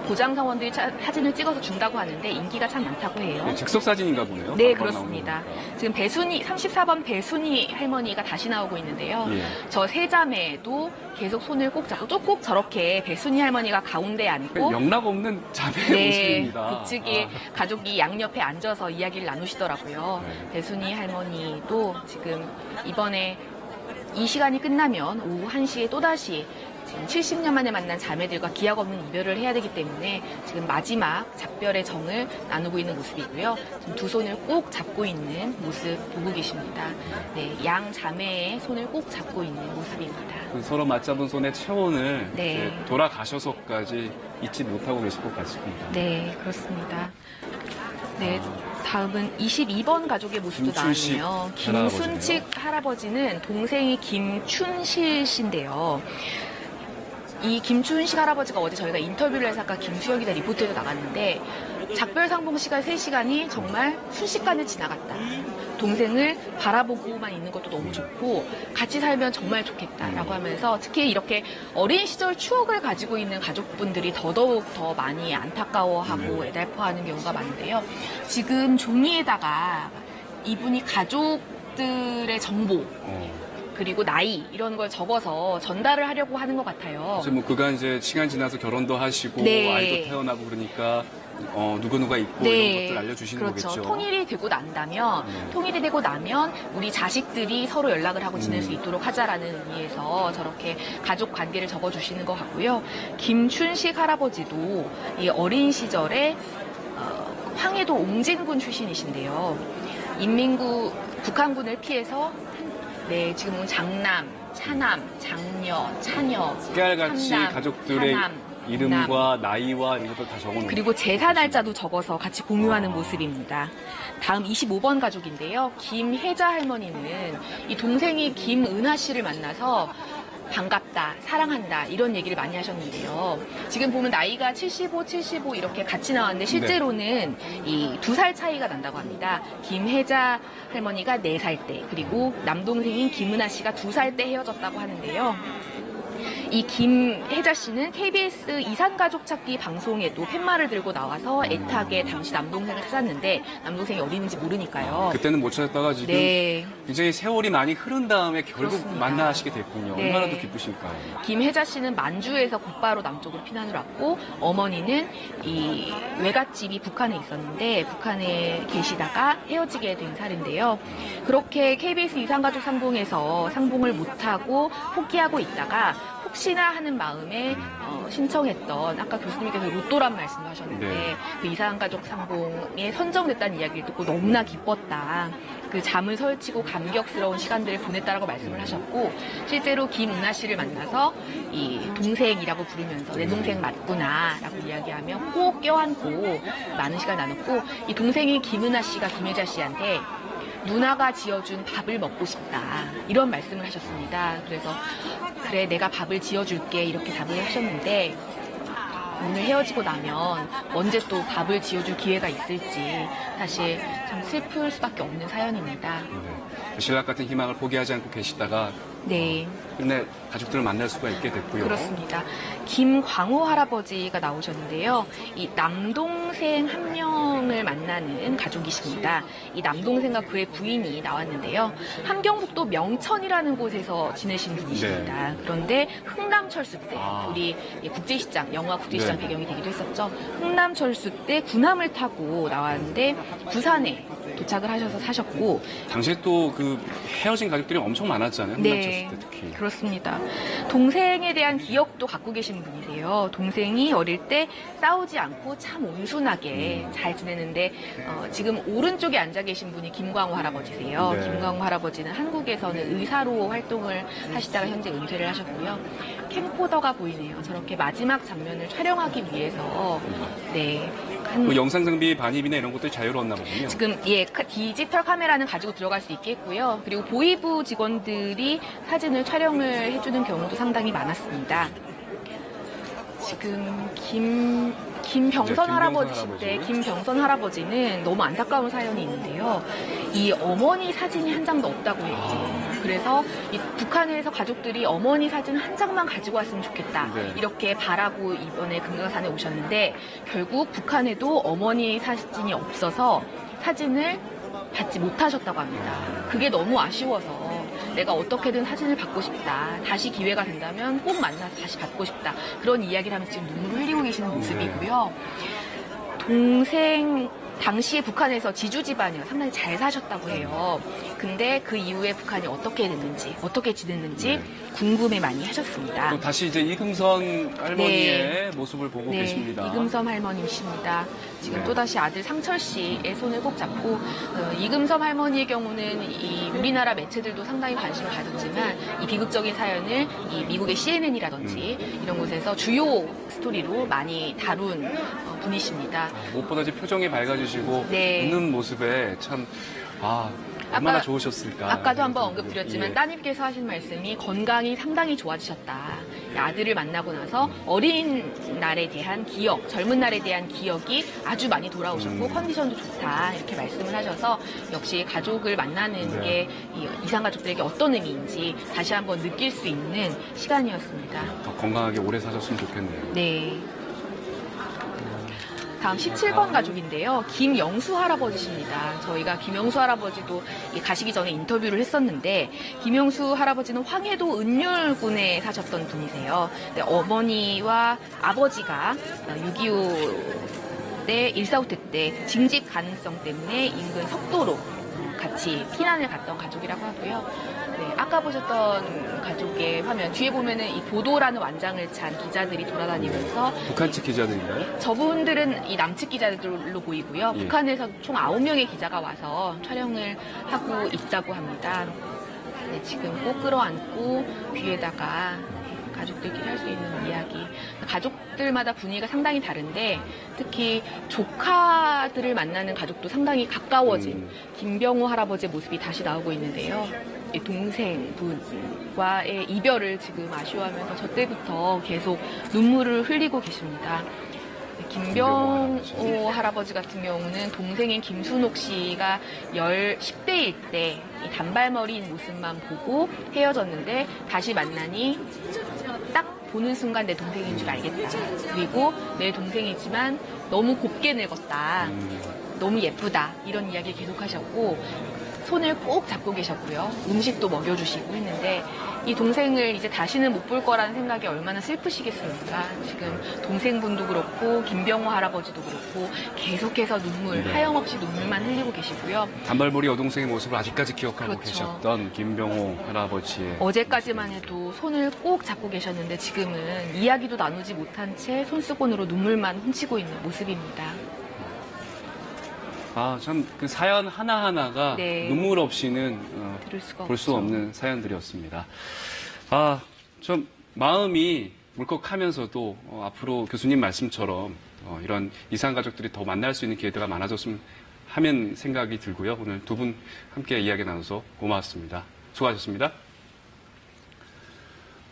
Speaker 5: 보장 사원들이 사진을 찍어서 준다고 하는데 인기가 참 많다고 해요.
Speaker 2: 즉석 사진인가 보네요.
Speaker 5: 네,
Speaker 2: 바로바로
Speaker 5: 그렇습니다.
Speaker 2: 나오는 거니까.
Speaker 5: 지금 배순이 34번 배순이 할머니가 다시 나오고 있는데요.
Speaker 2: 예.
Speaker 5: 저 세 자매도 계속 손을 꼭 잡고 꼭 저렇게 배순이 할머니가 가운데 앉고
Speaker 2: 영락 없는 자매의
Speaker 5: 네,
Speaker 2: 모습입니다.
Speaker 5: 북측이 가족이 양옆에 앉아서 이야기를 나누시더라고요.
Speaker 2: 네.
Speaker 5: 배순이 할머니도 지금 이번에 이 시간이 끝나면 오후 1시에 또다시 지금 70년 만에 만난 자매들과 기약 없는 이별을 해야 되기 때문에 지금 마지막 작별의 정을 나누고 있는 모습이고요. 지금 두 손을 꼭 잡고 있는 모습 보고 계십니다. 네, 양 자매의 손을 꼭 잡고 있는 모습입니다.
Speaker 2: 서로 맞잡은 손의 체온을
Speaker 5: 네.
Speaker 2: 이제 돌아가셔서까지 잊지 못하고 계실 것 같습니다.
Speaker 5: 네, 그렇습니다. 네, 다음은 22번 가족의 모습도
Speaker 2: 김춘식
Speaker 5: 나왔네요. 김순칙 할아버지는 동생이 김춘실 씨인데요. 이 김춘식 할아버지가 어제 저희가 인터뷰를 해서 아까 김수영 기자 리포트에도 나갔는데 작별 상봉 시간 3시간이 정말 순식간에 지나갔다. 동생을 바라보고만 있는 것도 너무 좋고 같이 살면 정말 좋겠다라고 하면서 특히 이렇게 어린 시절 추억을 가지고 있는 가족분들이 더더욱 더 많이 안타까워하고 애달퍼하는 경우가 많은데요. 지금 종이에다가 이분이 가족들의 정보 그리고 나이 이런 걸 적어서 전달을 하려고 하는 것 같아요.
Speaker 2: 그래서 뭐 그간 이제 시간 지나서 결혼도 하시고
Speaker 5: 네.
Speaker 2: 아이도 태어나고 그러니까 누구누가 있고
Speaker 5: 네.
Speaker 2: 이런 것들 알려주시는
Speaker 5: 그렇죠.
Speaker 2: 거겠죠.
Speaker 5: 통일이 되고 난다면 통일이 되고 나면 우리 자식들이 서로 연락을 하고 지낼 수 있도록 하자라는 의미에서 저렇게 가족 관계를 적어주시는 것 같고요. 김춘식 할아버지도 이 어린 시절에 황해도 옹진군 출신이신데요. 인민군 북한군을 피해서 네, 지금은 장남, 차남, 장녀, 차녀,
Speaker 2: 깨알같이
Speaker 5: 삼남,
Speaker 2: 가족들의
Speaker 5: 사남,
Speaker 2: 이름과 나이와 이런 것들 다 적어놓은
Speaker 5: 그리고 제사 날짜도 적어서 같이 공유하는 모습입니다. 다음 25번 가족인데요. 김혜자 할머니는 이 동생이 김은하 씨를 만나서 반갑다, 사랑한다 이런 얘기를 많이 하셨는데요. 지금 보면 나이가 75, 75 이렇게 같이 나왔는데 실제로는 이 2살 차이가 난다고 합니다. 김혜자 할머니가 4살 때 그리고 남동생인 김은하 씨가 2살 때 헤어졌다고 하는데요. 이 김혜자 씨는 KBS 이산가족 찾기 방송에도 팻말을 들고 나와서 애타게 당시 남동생을 찾았는데 남동생이 어디 있는지 모르니까요.
Speaker 2: 그때는 못 찾았다가 지금
Speaker 5: 네.
Speaker 2: 굉장히 세월이 많이 흐른 다음에 결국
Speaker 5: 그렇습니다.
Speaker 2: 만나시게 됐군요.
Speaker 5: 네.
Speaker 2: 얼마나 더 기쁘실까요?
Speaker 5: 김혜자 씨는 만주에서 곧바로 남쪽으로 피난을 왔고 어머니는 이 외갓집이 북한에 있었는데 북한에 계시다가 헤어지게 된 사례인데요. 그렇게 KBS 이산가족 상봉에서 상봉을 못하고 포기하고 있다가 혹시나 하는 마음에 신청했던 아까 교수님께서 로또란 말씀을 하셨는데
Speaker 2: 네.
Speaker 5: 그 이산가족 상봉에 선정됐다는 이야기를 듣고 너무나 기뻤다. 그 잠을 설치고 감격스러운 시간들을 보냈다라고 말씀을 하셨고 실제로 김은하 씨를 만나서 이 동생이라고 부르면서 내 동생 맞구나라고 이야기하며 꼭 껴안고 많은 시간 나눴고 이 동생이 김은하 씨가 김혜자 씨한테 누나가 지어준 밥을 먹고 싶다 이런 말씀을 하셨습니다. 그래서 그래 내가 밥을 지어줄게 이렇게 답을 하셨는데 오늘 헤어지고 나면 언제 또 밥을 지어줄 기회가 있을지 사실 참 슬플 수밖에 없는 사연입니다.
Speaker 2: 신락 같은 희망을 포기하지 않고 계시다가
Speaker 5: 네.
Speaker 2: 끝내 가족들을 만날 수가 있게 됐고요.
Speaker 5: 그렇습니다. 김광호 할아버지가 나오셨는데요. 이 남동생 한 명을 만나는 가족이십니다. 이 남동생과 그의 부인이 나왔는데요. 함경북도 명천이라는 곳에서 지내신 분이십니다.
Speaker 2: 네.
Speaker 5: 그런데 흥남철수 때 우리 국제시장, 영화 국제시장
Speaker 2: 네.
Speaker 5: 배경이 되기도 했었죠. 흥남철수 때 군함을 타고 나왔는데 부산에 도착을 하셔서 사셨고
Speaker 2: 당시에 또 그 헤어진 가족들이 엄청 많았잖아요.
Speaker 5: 네,
Speaker 2: 때 특히.
Speaker 5: 그렇습니다. 동생에 대한 기억도 갖고 계신 분이세요. 동생이 어릴 때 싸우지 않고 참 온순하게 잘 지내는데 지금 오른쪽에 앉아 계신 분이 김광호 할아버지세요.
Speaker 2: 네.
Speaker 5: 김광호 할아버지는 한국에서는 의사로 활동을 하시다가 현재 은퇴를 하셨고요. 캠코더가 보이네요. 저렇게 마지막 장면을 촬영하기 위해서 네.
Speaker 2: 그 영상 장비 반입이나 이런 것들이 자유로웠나 보군요.
Speaker 5: 지금 디지털 카메라는 가지고 들어갈 수 있게 했고요. 그리고 보이부 직원들이 사진을 촬영을 해주는 경우도 상당히 많았습니다. 지금 김병선 할아버지인데 김병선 할아버지는 너무 안타까운 사연이 있는데요. 이 어머니 사진이 한 장도 없다고 해요. 그래서 이 북한에서 가족들이 어머니 사진 한 장만 가지고 왔으면 좋겠다.
Speaker 2: 네.
Speaker 5: 이렇게 바라고 이번에 금강산에 오셨는데 결국 북한에도 어머니 사진이 없어서 사진을 받지 못하셨다고 합니다. 그게 너무 아쉬워서 내가 어떻게든 사진을 받고 싶다. 다시 기회가 된다면 꼭 만나서 다시 받고 싶다. 그런 이야기를 하면서 지금 눈물을 흘리고 계시는 모습이고요. 동생 당시에 북한에서 지주 집안이요. 상당히 잘 사셨다고 해요. 근데 그 이후에 북한이 어떻게 됐는지, 어떻게 지냈는지 궁금해 많이 하셨습니다.
Speaker 2: 또 다시 이제 이금선 할머니의 모습을 보고 계십니다.
Speaker 5: 이금섬 할머니이십니다. 지금
Speaker 2: 네.
Speaker 5: 또다시 아들 상철 씨의 손을 꼭 잡고 이금섬 할머니의 경우는 이 우리나라 매체들도 상당히 관심을 가졌지만 이 비극적인 사연을 이 미국의 CNN이라든지 이런 곳에서 주요 스토리로 많이 다룬 분이십니다.
Speaker 2: 무엇보다 이제 표정이 밝아지시고
Speaker 5: 네.
Speaker 2: 웃는 모습에 참 얼마나 좋으셨을까.
Speaker 5: 아까도 한번 언급드렸지만
Speaker 2: 예.
Speaker 5: 따님께서 하신 말씀이 건강이 상당히 좋아지셨다. 아들을 만나고 나서 어린 날에 대한 기억, 젊은 날에 대한 기억이 아주 많이 돌아오셨고 컨디션도 좋다. 이렇게 말씀을 하셔서 역시 가족을 만나는 게 이 이산가족들에게 어떤 의미인지 다시 한번 느낄 수 있는 시간이었습니다.
Speaker 2: 더 건강하게 오래 사셨으면 좋겠네요.
Speaker 5: 네. 다음 17번 가족인데요. 김영수 할아버지십니다. 저희가 김영수 할아버지도 가시기 전에 인터뷰를 했었는데 김영수 할아버지는 황해도 은율군에 사셨던 분이세요. 근데 어머니와 아버지가 6.25 때 1.4후 때 징집 가능성 때문에 인근 석도로 같이 피난을 갔던 가족이라고 하고요. 네, 아까 보셨던 가족의 화면 뒤에 보면은 이 보도라는 완장을 찬 기자들이 돌아다니면서
Speaker 2: 북한 측 기자들인가요?
Speaker 5: 저분들은 이 남측 기자들로 보이고요.
Speaker 2: 예.
Speaker 5: 북한에서 총 9명의 기자가 와서 촬영을 하고 있다고 합니다. 네, 지금 꼭 끌어안고 귀에다가 가족들끼리 할 수 있는 이야기. 가족들마다 분위기가 상당히 다른데 특히 조카들을 만나는 가족도 상당히 가까워진 김병호 할아버지의 모습이 다시 나오고 있는데요. 이 동생분과의 이별을 지금 아쉬워하면서 저 때부터 계속 눈물을 흘리고 계십니다. 김병호 할아버지 같은 경우는 동생인 김순옥 씨가 10대일 때 이 단발머리인 모습만 보고 헤어졌는데 다시 만나니 딱 보는 순간 내 동생인 줄 알겠다. 그리고 내 동생이지만 너무 곱게 늙었다. 너무 예쁘다. 이런 이야기 계속 하셨고 손을 꼭 잡고 계셨고요. 음식도 먹여주시고 했는데 이 동생을 이제 다시는 못 볼 거라는 생각이 얼마나 슬프시겠습니까? 지금 동생분도 그렇고 김병호 할아버지도 그렇고 계속해서 눈물, 하염없이 눈물만 흘리고 계시고요.
Speaker 2: 단발머리 여동생의 모습을 아직까지 기억하고
Speaker 5: 그렇죠.
Speaker 2: 계셨던 김병호 할아버지의
Speaker 5: 어제까지만 해도 손을 꼭 잡고 계셨는데 지금은 이야기도 나누지 못한 채 손수건으로 눈물만 훔치고 있는 모습입니다.
Speaker 2: 참 그 사연 하나하나가
Speaker 5: 네.
Speaker 2: 눈물 없이는
Speaker 5: 들을 수가
Speaker 2: 볼 수
Speaker 5: 없죠.
Speaker 2: 없는 사연들이었습니다. 좀 마음이 울컥하면서도 앞으로 교수님 말씀처럼 이런 이산 가족들이 더 만날 수 있는 기회가 많아졌으면 하면 생각이 들고요. 오늘 두 분 함께 이야기 나눠서 고마웠습니다. 수고하셨습니다.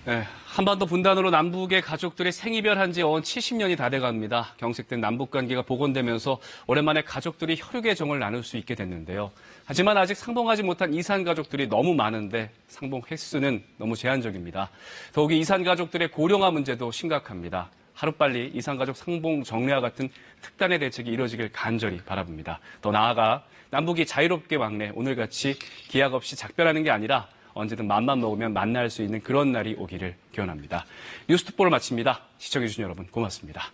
Speaker 2: 네, 한반도 분단으로 남북의 가족들이 생이별한 지 70년이 다 돼갑니다. 경색된 남북관계가 복원되면서 오랜만에 가족들이 혈육의 정을 나눌 수 있게 됐는데요. 하지만 아직 상봉하지 못한 이산 가족들이 너무 많은데 상봉 횟수는 너무 제한적입니다. 더욱이 이산 가족들의 고령화 문제도 심각합니다. 하루빨리 이산가족 상봉 정례와 같은 특단의 대책이 이루어지길 간절히 바라봅니다. 더 나아가 남북이 자유롭게 왕래 오늘같이 기약 없이 작별하는 게 아니라 언제든 맘만 먹으면 만날 수 있는 그런 날이 오기를 기원합니다. 뉴스톱볼을 마칩니다. 시청해주신 여러분 고맙습니다.